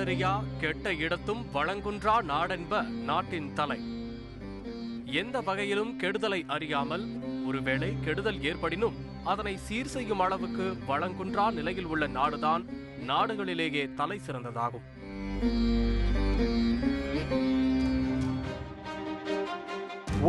அறியா கெட்ட இடத்தும் வழங்குன்றா நாடென்ப நாட்டின் தலை. எந்த வகையிலும் கெடுதலை அறியாமல் ஒருவேளை கெடுதல் ஏற்படினும் அதனை சீர் செய்யும் அளவுக்கு வழங்குன்றா நிலையில் உள்ள நாடுதான் நாடுகளிலேயே தலை சிறந்ததாகும்.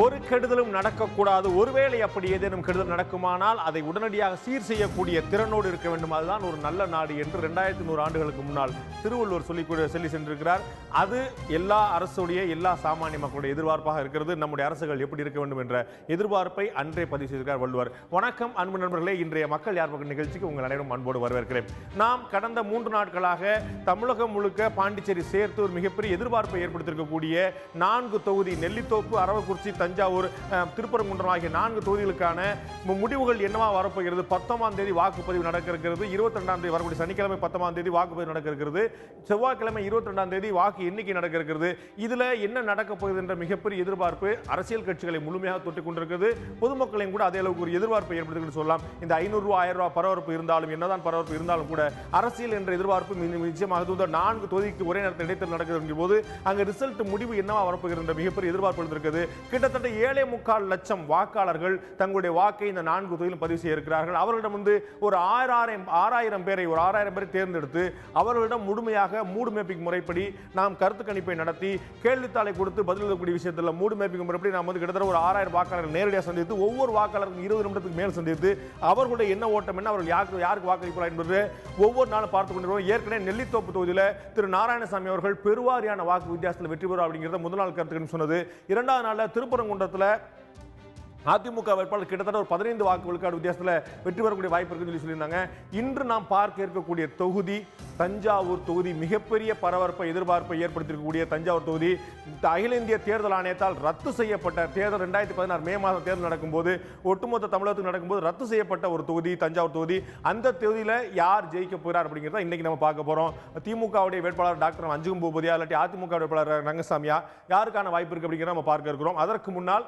ஒரு கெடுதலும் நடக்கக்கூடாது. ஒருவேளை அப்படி ஏதேனும் கெடுதல் நடக்குமானால் அதை உடனடியாக சீர் செய்யக்கூடிய திறனோடு இருக்க வேண்டும். அதுதான் ஒரு நல்ல நாடு என்று 2100 ஆண்டுகளுக்கு முன்னால் திருவள்ளுவர் சொல்லி சென்றிருக்கிறார். அது எல்லா அரசுடைய எல்லா சாமானிய மக்களுடைய எதிர்பார்ப்பாக இருக்கிறது. நம்முடைய அரசுகள் எப்படி இருக்க வேண்டும் என்ற எதிர்பார்ப்பை அன்றே பதிவு செய்திருக்கிறார் வள்ளுவர். வணக்கம் அன்பு நண்பர்களே, இன்றைய மக்கள் யார் பக்கம் நிகழ்ச்சிக்கு உங்கள் அனைவரும் அன்போடு வரவேற்கிறேன். நாம் கடந்த 3 நாட்களாக தமிழகம் முழுக்க பாண்டிச்சேரி சேர்த்து ஒரு மிகப்பெரிய எதிர்பார்ப்பை ஏற்படுத்தியிருக்கக்கூடிய 4 தொகுதி நெல்லித்தோப்பு, அரவக்குறிச்சி, தஞ்சாவூர், திருப்பரங்குன்றம் ஆகிய 4 தொகுதிகளுக்கான முடிவுகள் என்னவா வரப்போகிறது. 19ஆம் தேதி வாக்குப்பதிவு நடக்க இருக்கிறது. 22ஆம் தேதி வரக்கூடிய சனிக்கிழமை 19ஆம் தேதி வாக்குப்பதிவு நடக்க இருக்கிறது. செவ்வாய்க்கிழமை 22ஆம் தேதி வாக்கு எண்ணிக்கை நடக்க இருக்கிறது. இதுல என்ன நடக்க போகுது என்ற மிகப்பெரிய எதிர்பார்ப்பு அரசியல் கட்சிகளை முழுமையாக தொட்டுக் கொண்டிருக்கிறது. பொதுமக்களையும் கூட அதே அளவுக்கு ஒரு எதிர்பார்ப்பை ஏற்படுத்தி சொல்லலாம். இந்த 500 ரூபாய் 1000 ரூபாய் பரபரப்பு இருந்தாலும், என்னதான் பரபரப்பு இருந்தாலும் கூட அரசியல் என்ற எதிர்பார்ப்பு நிச்சயமாக 4 தொகுதிக்கு ஒரே நேரத்தில் இடைத்தேர்தல் நடக்கிறது போது அங்க ரிசல்ட் முடிவு என்னவா வரப்போகிறது என்ற மிகப்பெரிய எதிர்பார்ப்பு இருக்கிறது. கிட்டத்தட்ட 7.25 லட்சம் வாக்காளர்கள் தங்களுடைய வாக்கை இந்த 4 தொகுதியிலும் பதிவு செய்ய இருக்கிறார்கள். அவர்களிடம் வந்து ஒரு 6000 பேரை தேர்ந்தெடுத்து அவர்களிடம் முழுமையாக மூடு மேப்பிங் முறைப்படி நாம் கருத்து கணிப்பை நடத்தி கேள்வித்தாளை கொடுத்து பதில் எழுதக்கூடிய விஷயத்தில் மூடு மேப்பிங் முறைப்படி நாம் வந்து கிட்டத்தட்ட ஒரு 6000 வாக்காளர்கள் நேரடியாக சந்தித்து ஒவ்வொரு வாக்காளருக்கும் 20 நிமிடத்துக்கு மேல் சந்தித்து அவர்களுடைய என்ன ஓட்டம் என்ன, அவர்கள் யாருக்கு வாக்களிப்பார் என்பது ஒவ்வொரு நாளும் பார்த்துக் கொண்டிருக்கிறோம். ஏற்கனவே நெல்லித்தோப்பு தொகுதியில் திரு நாராயணசாமி அவர்கள் பெருவாரியான வாக்கு வித்தியாசத்தில் வெற்றி பெறுவார் அப்படிங்கிறத முதல் நாள் கருத்து கணிப்பு சொன்னது. 2வது நாளில் திருப்பரங்குன்றத்தில் அதிமுக வேட்பாளர் கிட்டத்தட்ட ஒரு 15 வாக்கு விழுக்காடு வித்தியாசத்தில் வெற்றி பெறக்கூடிய வாய்ப்பு இருக்குன்னு சொல்லியிருந்தாங்க. இன்று நாம் பார்க்க இருக்கக்கூடிய தொகுதி தஞ்சாவூர் தொகுதி. மிகப்பெரிய பரபரப்பை எதிர்பார்ப்பை ஏற்படுத்தியிருக்கக்கூடிய தஞ்சாவூர் தொகுதி அகில இந்திய தேர்தல் ஆணையத்தால் ரத்து செய்யப்பட்ட தேர்தல் 2016 மே மாதம் தேர்தல் நடக்கும்போது ஒட்டுமொத்த தமிழகத்துக்கு நடக்கும்போது ரத்து செய்யப்பட்ட ஒரு தொகுதி தஞ்சாவூர் தொகுதி. அந்த தொகுதியில் யார் ஜெயிக்க போகிறார் அப்படிங்கிறத இன்னைக்கு நம்ம பார்க்க போறோம். திமுகவுடைய வேட்பாளர் டாக்டர் அஞ்சுகம் பூபதியா இல்லாட்டி அதிமுக வேட்பாளர் ரங்கசாமியா, யாருக்கான வாய்ப்பு இருக்கு அப்படிங்கிறத நம்ம பார்க்க இருக்கிறோம். அதற்கு முன்னால்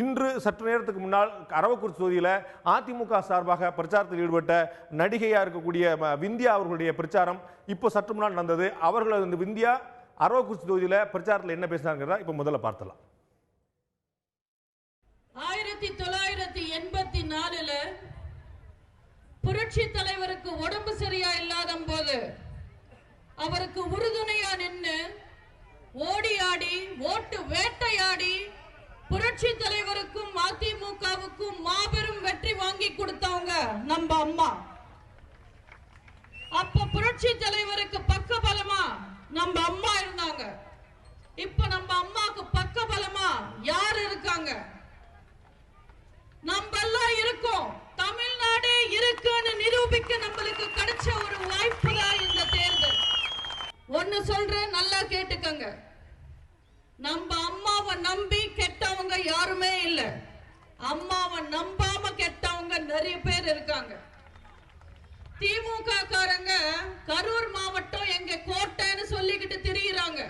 இன்று சற்று நேரத்துக்கு முன்னால் அரவக்குறிச்சி தொகுதியில் அதிமுக சார்பாக பிரச்சாரத்தில் ஈடுபட்ட நடிகையா இருக்கக்கூடிய விந்தியா அவர்களுடைய பிரச்சாரம் இப்போ சற்று முன்னால் நடந்தது. அவர்கள் இந்த விந்தியா அரவக்குறிச்சி தொகுதியில் பிரச்சாரத்தில் என்ன பேசினாங்கிறத இப்போ முதல்ல பார்த்தலாம். 1984 புரட்சி தலைவருக்கு உடம்பு சரியா இல்லாத போது அவருக்கு உறுதுணையா நின்று ஓடி ஆடி ஓட்டு வேட்டையாடி புரட்சி தலைவருக்கும் அதிமுகவுக்கும் மாபெரும் வெற்றி வாங்கி கொடுத்தவங்க நம்ம அம்மா. அப்ப புரட்சி தலைவருக்கு பக்கபலமா நம்ம அம்மா இருந்தாங்க. இப்ப நம்ம அம்மாக்கு பக்கபலமா யார் இருக்காங்க? நம்ம எல்லாம் இருக்கோம். தமிழ்நாடே இருக்குன்னு நிரூபிக்க நம்மளுக்கு கிடைச்ச ஒரு வாய்ப்பு தான் இந்த தேர்தல். ஒன்னு சொல்றேன், நல்லா கேட்டுக்கங்க. நம்ம அம்மாவை நம்பி கெட்டவங்க யாருமே இல்ல. அம்மாவை நம்பாம கெட்டவங்க நிறைய பேர் இருக்காங்க. திமுக காரங்க கரூர் மாவட்டம் எங்க கோட்டைன்னு சொல்லிக்கிட்டு திரியுறாங்க.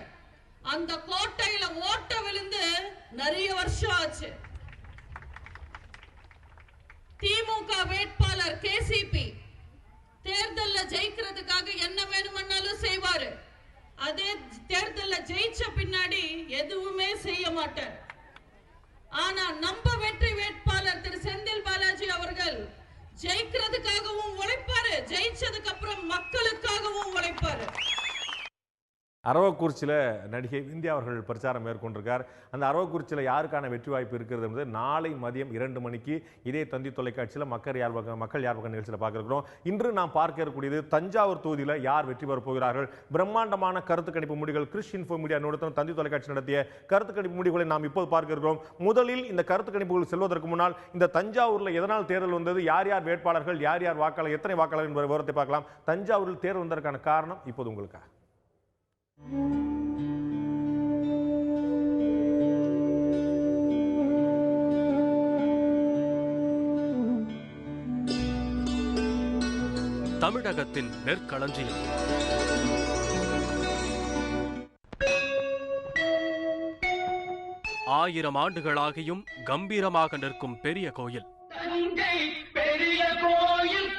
அந்த கோட்டையில ஓட்ட விழுந்து நிறைய வருஷம் ஆச்சு. திமுக வேட்பாளர் கேசிபி தேர்தல்ல ஜெயிக்கிறதுக்காக என்ன வேணும்னாலும் செய்வாரு. அதே தேர்தல்ல ஜெயிச்ச பின்னாடி எதுவுமே செய்ய மாட்டார். ஆனா நம்ம வெற்றி வேட்பாளர் திரு செந்தில் பாலாஜி அவர்கள் ஜெயிக்கிறதுக்காகவும் உழைப்பாரு, ஜெயிச்சதுக்கு அப்புறம் மக்களுக்காகவும் உழைப்பாரு. அரவக்குறிச்சியில் நடிகை விந்தியா அவர்கள் பிரச்சாரம் மேற்கொண்டிருக்கார். அந்த அரவக்குறிச்சியில் யாருக்கான வெற்றி வாய்ப்பு இருக்கிறது என்பது நாளை மதியம் 2 மணிக்கு இதே தந்தி தொலைக்காட்சியில் மக்கள் யார் பக்கம் நிகழ்ச்சியில் பார்க்க இருக்கிறோம். இன்று நாம் பார்க்க இருக்கக்கூடியது தஞ்சாவூர் தொகுதியில் யார் வெற்றி பெறப் போகிறார்கள். பிரம்மாண்டமான கருத்து கணிப்பு முடிவுகள் கிறிஸ் இன்ஃபோ மீடியா நிறுவனம் தந்தி தொலைக்காட்சி நடத்திய கருத்து கணிப்பு முடிவுகளை நாம் இப்போது பார்க்க இருக்கிறோம். முதலில் இந்த கருத்து கணிப்புகள் செல்வதற்கு முன்னால் இந்த தஞ்சாவூரில் எதனால் தேர்தல் வந்தது, யார் யார் வேட்பாளர்கள், யார் யார் வாக்காளர், எத்தனை வாக்காளர் என்பதை விவரத்தை பார்க்கலாம். தஞ்சாவூரில் தேர்தல் வந்ததற்கான காரணம் இப்போது உங்களுக்காக. தமிழகத்தின் நெற்களஞ்சியம். ஆயிரம் ஆண்டுகளாகியும் கம்பீரமாக நிற்கும் பெரிய கோயில். பெரிய கோயில்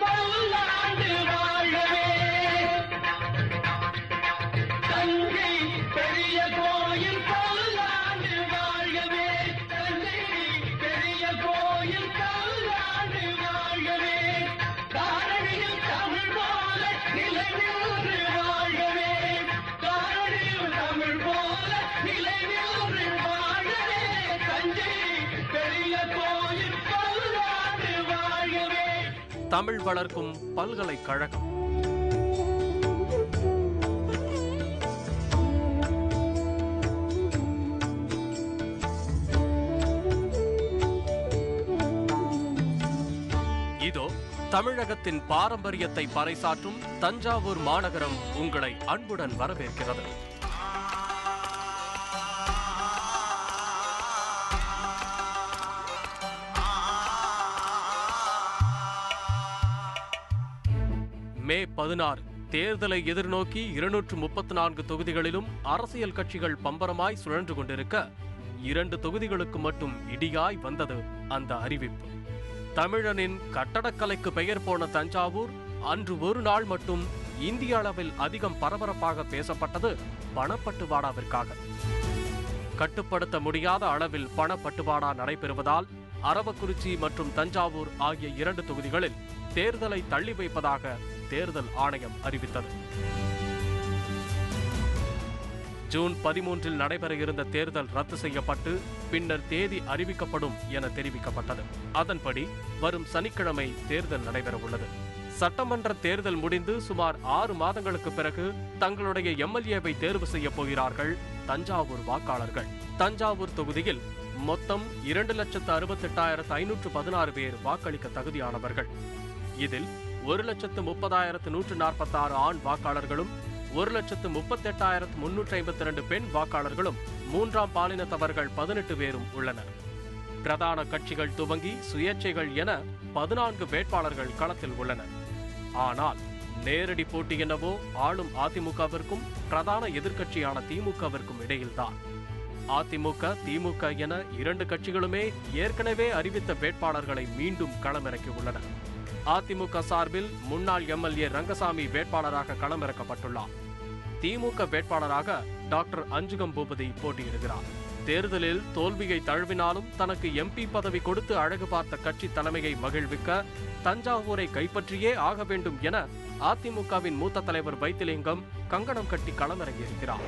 தமிழ் வளர்க்கும் பல்கலைக்கழகம். இதோ தமிழகத்தின் பாரம்பரியத்தை பறைசாற்றும் தஞ்சாவூர் மாநகரம் உங்களை அன்புடன் வரவேற்கிறது. மே 16 தேர்தலை எதிர்நோக்கி 234 தொகுதிகளிலும் அரசியல் கட்சிகள் பம்பரமாய் சுழன்று கொண்டிருக்க 2 தொகுதிகளுக்கு மட்டும் இடியாய் வந்தது அந்த அறிவிப்பு. தமிழனின் கட்டடக்கலைக்கு பெயர் போன தஞ்சாவூர் அன்று ஒரு நாள் மட்டும் இந்திய அளவில் அதிகம் பரபரப்பாக பேசப்பட்டது பணப்பட்டுவாடாவிற்காக. கட்டுப்படுத்த முடியாத அளவில் பணப்பட்டுவாடா நடைபெறுவதால் அரவக்குறிச்சி மற்றும் தஞ்சாவூர் ஆகிய 2 தொகுதிகளில் தேர்தலை தள்ளி வைப்பதாக தேர்தல் ஆணையம் அறிவித்தது. ஜூன் 13 நடைபெற இருந்த தேர்தல் ரத்து செய்யப்பட்டு பின்னர் தேதி அறிவிக்கப்படும் என தெரிவிக்கப்பட்டது. அதன்படி வரும் சனிக்கிழமை தேர்தல் நடைபெற உள்ளது. சட்டமன்ற தேர்தல் முடிந்து சுமார் 6 மாதங்களுக்கு பிறகு தங்களுடைய எம்எல்ஏவை தேர்வு செய்ய போகிறார்கள் தஞ்சாவூர் வாக்காளர்கள். தஞ்சாவூர் தொகுதியில் மொத்தம் 2,68,516 பேர் வாக்களிக்க தகுதியானவர்கள். இதில் 1,30,146 ஆண் வாக்காளர்களும் 1,38,352 பெண் வாக்காளர்களும் 3ஆம் பாலினத்தவர்கள் 18 பேரும் உள்ளனர். பிரதான கட்சிகள் துவங்கி சுயேட்சைகள் என 14 வேட்பாளர்கள் களத்தில் உள்ளனர். ஆனால் நேரடி போட்டி என்னவோ ஆளும் அதிமுகவிற்கும் பிரதான எதிர்க்கட்சியான திமுகவிற்கும் இடையில்தான். அதிமுக திமுக என 2 கட்சிகளுமே ஏற்கனவே அறிவித்த வேட்பாளர்களை மீண்டும் களமிறக்கி உள்ளனர். அதிமுக சார்பில் முன்னாள் எம்எல்ஏ ரங்கசாமி வேட்பாளராக களமிறக்கப்பட்டுள்ளார். திமுக வேட்பாளராக டாக்டர் அஞ்சுகம் பூபதி போட்டியிடுகிறார். தேர்தலில் தோல்வியை தழுவினாலும் தனக்கு எம்பி பதவி கொடுத்து அழகு பார்த்த கட்சி தலைமையை மகிழ்விக்க தஞ்சாவூரை கைப்பற்றியே ஆக வேண்டும் என அதிமுகவின் மூத்த தலைவர் வைத்திலிங்கம் கங்கணம் கட்டி களமிறங்கியிருக்கிறார்.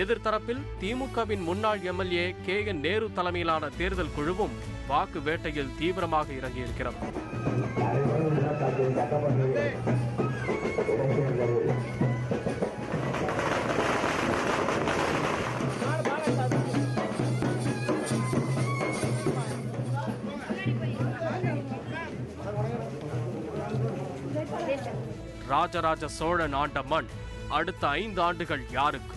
எதிர்த்தரப்பில் திமுகவின் முன்னாள் எம்எல்ஏ KN நேரு தலைமையிலான தேர்தல் குழுவும் வாக்கு வேட்டையில் தீவிரமாக இறங்கியிருக்கிறது. ராஜராஜ சோழன் ஆண்ட மண் அடுத்த 5 ஆண்டுகள் யாருக்கு?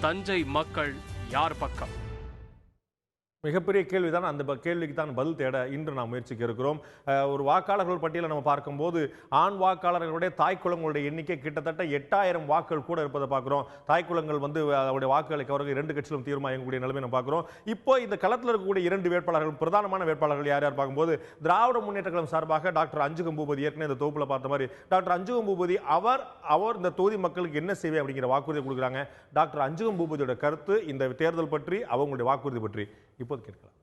தஞ்சை மக்கள் யார் பக்கம்? மிகப்பெரிய கேள்விதான். அந்த கேள்விக்கு தான் பதில் தேட இன்று நாம் முயற்சிக்க இருக்கிறோம். ஒரு வாக்காளர்கள் பட்டியலை நம்ம பார்க்கும்போது ஆண் வாக்காளர்களுடைய தாய்க்குளங்களுடைய எண்ணிக்கை கிட்டத்தட்ட 8000 வாக்குகள் கூட இருப்பதை பார்க்குறோம். தாய்க்குளங்கள் அவருடைய வாக்குகளை கவர்க 2 கட்சிகளும் தீர்மானம் இயங்கக்கூடிய நிலைமை நம்ம பார்க்குறோம். இப்போ இந்த களத்தில் இருக்கக்கூடிய 2 வேட்பாளர்கள், பிரதானமான வேட்பாளர்கள் யார் யார் பார்க்கும்போது திராவிட முன்னேற்ற கழகம் சார்பாக டாக்டர் அஞ்சுகம் பூபதி, ஏற்கனவே இந்த தொகுப்புல பார்த்த மாதிரி டாக்டர் அஞ்சுகம் பூபதி அவர் இந்த தொகுதி மக்களுக்கு என்ன செய்வே அப்படிங்கிற வாக்குறுதி கொடுக்குறாங்க. டாக்டர் அஞ்சுகம் பூபதியோட கருத்து இந்த தேர்தல் பற்றி, அவங்களுடைய வாக்குறுதி பற்றி இப்போது கேட்கலாம்.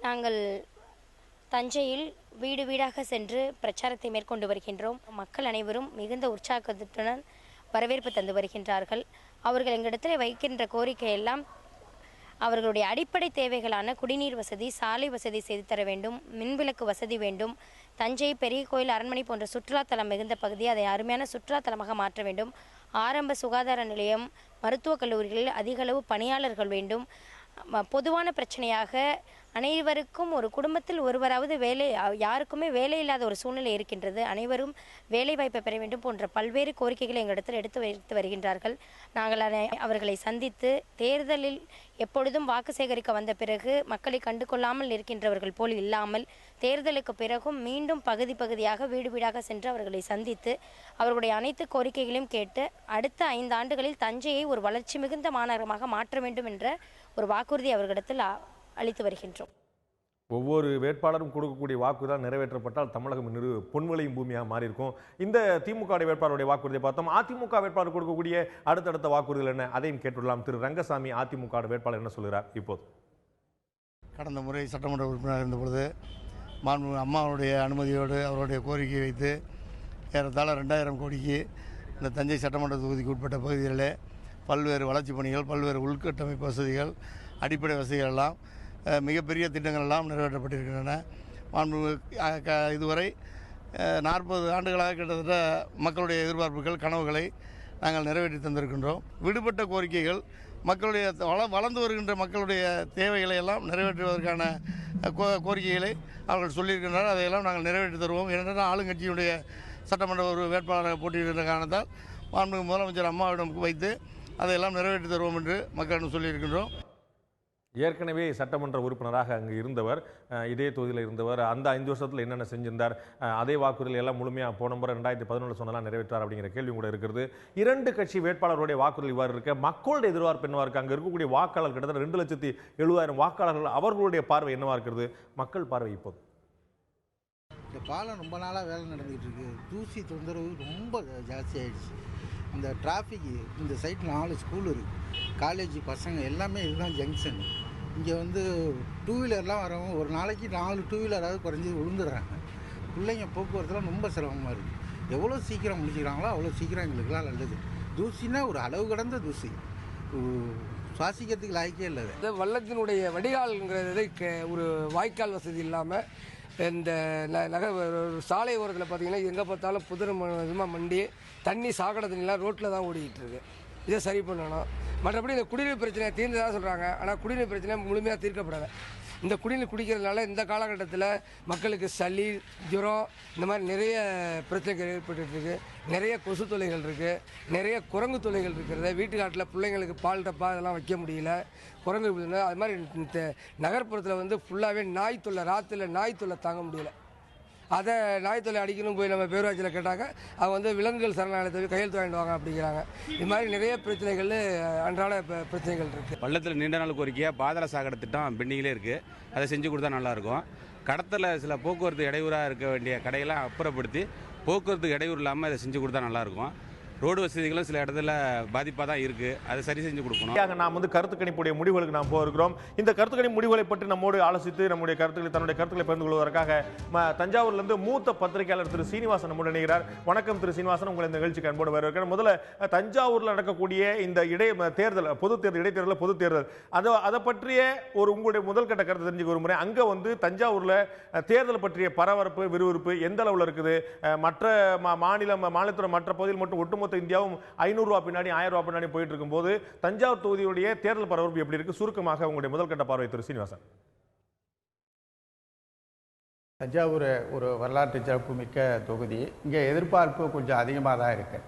நாங்கள் தஞ்சையில் வீடு வீடாக சென்று பிரச்சாரத்தை மேற்கொண்டு வருகின்றோம். மக்கள் அனைவரும் மிகுந்த உற்சாகத்துடன் வரவேற்பு தந்து வருகின்றார்கள். அவர்கள் எங்களிடத்தில் வைக்கின்ற கோரிக்கை எல்லாம் அவர்களுடைய அடிப்படை தேவைகளான குடிநீர் வசதி, சாலை வசதி செய்து தர வேண்டும், மின்விளக்கு வசதி வேண்டும், தஞ்சை பெரிய கோயில் அரண்மனை போன்ற சுற்றுலாத்தலம் மிகுந்த பகுதி அதை அருமையான சுற்றுலாத்தலமாக மாற்ற வேண்டும், ஆரம்ப சுகாதார நிலையம், மருத்துவக் கல்லூரிகளில் அதிக அளவு பணியாளர்கள் வேண்டும், பொதுவான பிரச்சனையாக அனைவருக்கும் ஒரு குடும்பத்தில் ஒருவராவது யாருக்குமே வேலை இல்லாத ஒரு சூழ்நிலை இருக்கின்றது, அனைவரும் வேலை வாய்ப்பை பெற வேண்டும் போன்ற பல்வேறு கோரிக்கைகளை எங்களிடத்தில் எடுத்து வைத்து வருகின்றார்கள். நாங்கள் அவர்களை சந்தித்து தேர்தலில் எப்பொழுதும் வாக்கு சேகரிக்க வந்த பிறகு மக்களை கண்டு கொள்ளாமல் இருக்கின்றவர்கள் போல் இல்லாமல் தேர்தலுக்கு பிறகும் மீண்டும் பகுதி பகுதியாக வீடு வீடாக சென்று அவர்களை சந்தித்து அவர்களுடைய அனைத்து கோரிக்கைகளையும் கேட்டு அடுத்த 5 ஆண்டுகளில் தஞ்சையை ஒரு வளர்ச்சி மிகுந்த மாநகரமாக மாற்ற வேண்டும் என்ற ஒரு வாக்குறுதி அவர்களிடத்தில் அளித்து வருகின்றோம். ஒவ்வொரு வேட்பாளரும் கொடுக்கக்கூடிய வாக்குதான் நிறைவேற்றப்பட்டால் தமிழகம் பொன்விளையும் பூமியாக மாறி இருக்கும். இந்த திமுக வேட்பாளருடைய வாக்குறுதியை பார்த்தோம். அதிமுக வேட்பாளர் கொடுக்கக்கூடிய அடுத்தடுத்த வாக்குறுதிகள் என்ன, அதையும் கேட்டுள்ளலாம். திரு ரங்கசாமி அதிமுக வேட்பாளர் என்ன சொல்கிறார் இப்போது? கடந்த முறை சட்டமன்ற உறுப்பினர் இருந்த பொழுது மாண்புமிகு அம்மாவுடைய அனுமதியோடு அவருடைய கோரிக்கை வைத்து ஏறத்தாழ 2000 கோடிக்கு இந்த தஞ்சை சட்டமன்ற தொகுதிக்கு உட்பட்ட பகுதிகளிலே பல்வேறு வளர்ச்சிப் பணிகள், பல்வேறு உள்கட்டமைப்பு வசதிகள், அடிப்படை வசதிகள் எல்லாம் மிகப்பெரிய திட்டங்கள் எல்லாம் நிறைவேற்றப்பட்டிருக்கின்றன. இதுவரை 40 ஆண்டுகளாக கிட்டத்தட்ட மக்களுடைய எதிர்பார்ப்புகள், கனவுகளை நாங்கள் நிறைவேற்றி தந்திருக்கின்றோம். விடுபட்ட கோரிக்கைகள், மக்களுடைய வளர்ந்து வருகின்ற மக்களுடைய தேவைகளை எல்லாம் நிறைவேற்றுவதற்கான கோரிக்கைகளை அவர்கள் சொல்லியிருக்கின்றனர். அதையெல்லாம் நாங்கள் நிறைவேற்றி தருவோம். ஏனென்றால் ஆளுங்கட்சியுடைய சட்டமன்ற ஒரு வேட்பாளராக போட்டியிடுகின்ற காரணத்தால் மாண்புமிகு முதலமைச்சர் அம்மாவிடம் வைத்து அதையெல்லாம் நிறைவேற்றி தருவோம் என்று மக்களிடம் சொல்லியிருக்கின்றோம். ஏற்கனவே சட்டமன்ற உறுப்பினராக அங்கு இருந்தவர், இதே தொகுதியில் இருந்தவர். அந்த 5 வருஷத்தில் என்னென்ன செஞ்சிருந்தார், அதே வாக்குறுதிகள் எல்லாம் முழுமையாக போன முறை 2011 சொன்னலாம் நிறைவேற்றார் அப்படிங்கிற கேள்வி கூட இருக்கிறது. 2 கட்சி வேட்பாளருடைய வாக்குறுதி இவ்வாறு இருக்க, மக்களுடைய எதிர்பார்ப்பு என்னவா இருக்கு? அங்கே இருக்கக்கூடிய வாக்காளர் கிட்டத்தட்ட 2,70,000 வாக்காளர்கள், அவர்களுடைய பார்வை என்னவா இருக்கிறது? மக்கள் பார்வை இப்போது இந்த பாலம் ரொம்ப நாளாக வேலை நடந்துகிட்டு இருக்கு. தூசி தொந்தரவு ரொம்ப ஜாஸ்தி ஆகிடுச்சு. இந்த டிராஃபிக், இந்த சைட் 4 ஸ்கூல் இருக்குது, காலேஜ் பசங்க எல்லாமே இதுதான் ஜங்ஷன். இங்கே வந்து 2 வீலர்லாம் வரவங்க ஒரு நாளைக்கு 4 2 வீலராவது குறைஞ்சி விழுந்துடுறாங்க. பிள்ளைங்க போக்குவரத்துலாம் ரொம்ப சிரமமாக இருக்குது. எவ்வளோ சீக்கிரம் முடிச்சுக்கிறாங்களோ அவ்வளோ சீக்கிரம் எங்களுக்குலாம் நல்லது. தூசினா ஒரு அளவு கடந்த தூசி, சுவாசிக்கிறதுக்கு லாய்க்கே இல்லை. இந்த வெள்ளத்தினுடைய வடிகால்ங்கிறது ஒரு வாய்க்கால் வசதி இல்லாமல் இந்த சாலை ஓரத்தில் பார்த்தீங்கன்னா எங்கே பார்த்தாலும் புதர் விதமாக மண்டி தண்ணி சாக்கடை தண்ணிலாம் ரோட்டில் தான் ஓடிக்கிட்டு இருக்கு. இதை சரி பண்ணணும். மற்றபடி இந்த குடிநீர் பிரச்சனை தீர்ந்ததாக சொல்கிறாங்க, ஆனால் குடிநீர் பிரச்சனை முழுமையாக தீர்க்கப்படலை. இந்த குடிநீர் குடிக்கிறதுனால இந்த காலகட்டத்தில் மக்களுக்கு சளி, ஜுரம், இந்த மாதிரி நிறைய பிரச்சனைகள் ஏற்பட்டுருக்கு. நிறைய கொசு தொல்லைகள் இருக்குது, நிறைய குரங்கு தொல்லைகள் இருக்கிறது. வீட்டுக்காட்டில் பிள்ளைங்களுக்கு பால் டப்பா இதெல்லாம் வைக்க முடியல, குரங்கு. அது மாதிரி நகர்ப்புறத்தில் வந்து ஃபுல்லாகவே நாய் தொல்லை, ராத்திரியில் நாய் தொல்லை தாங்க முடியல. அதை நாய் தொல்லை அடிக்கணும் போய் நம்ம பேரூராட்சியில் கேட்டாங்க, அவங்க வந்து விலங்குகள் சரணாலயத்தை கையெழுத்து வாங்கிட்டு வாங்க அப்படிங்கிறாங்க. இது மாதிரி நிறைய பிரச்சனைகள், அன்றாட பிரச்சனைகள் இருக்குது. பள்ளத்தில் நீண்ட நாள் கோரிக்கையாக பாதாள சாக்கடை திட்டம் பெண்டிங்கிலே இருக்குது. அதை செஞ்சு கொடுத்தா நல்லாயிருக்கும். கடத்தில் சில போக்குவரத்து இடையூறாக இருக்க வேண்டிய கடையெல்லாம் அப்புறப்படுத்தி போக்குவரத்துக்கு இடையூறு இல்லாமல் அதை செஞ்சு கொடுத்தா நல்லாயிருக்கும். ரோடு வசதிகளும் சில இடத்துல பாதிப்பாக தான் இருக்குது, அதை சரி செஞ்சு கொடுக்கணும். நாம் வந்து கருத்து கணிப்புடைய முடிவுகளுக்கு நாம் போகிறோம். இந்த கருத்து கணிப்பு முடிவுகளை பற்றி நம்மோடு ஆலோசித்து நம்முடைய கருத்துக்களை, தன்னுடைய கருத்துக்களை பகிர்ந்து கொள்வதற்காக தஞ்சாவூர்லேருந்து மூத்த பத்திரிகையாளர் திரு சீனிவாசன் நம்முடன் இணைகிறார். வணக்கம் திரு சீனிவாசன், உங்களை இந்த நிகழ்ச்சிக்கு அன்போடு வரவேற்கிறேன். முதல்ல தஞ்சாவூரில் நடக்கக்கூடிய இந்த தேர்தல், பொது தேர்தல், இடைத்தேர்தல், பொது தேர்தல், அதை பற்றிய உங்களுடைய முதல் கட்ட கருத்து தெரிஞ்சுக்க ஒரு முறை. அங்கே வந்து தஞ்சாவூரில் தேர்தல் பற்றிய பரபரப்பு, விறுவிறுப்பு எந்த அளவில் இருக்குது? மற்ற மாநிலத்தோட மற்ற பகுதியில் மட்டும் ஒட்டுமொத்த இந்தியாவும் 500 ரூபாய் பின்னாடி 1000 ரூபாய் பின்னாடி போயிட்டு இருக்கும்போது தஞ்சாவூர் தொகுதியுடைய தேர்தல் பரபரப்பு எப்படி இருக்கு? சுருக்கமாக உங்களுடைய முதல் கட்ட பார்வை திரு சீனிவாசன். தஞ்சாவூர் ஒரு வரலாற்று சிறப்பு மிக்க தொகுதி. இங்கே எதிர்பார்ப்பு கொஞ்சம் அதிகமாக தான் இருக்கு.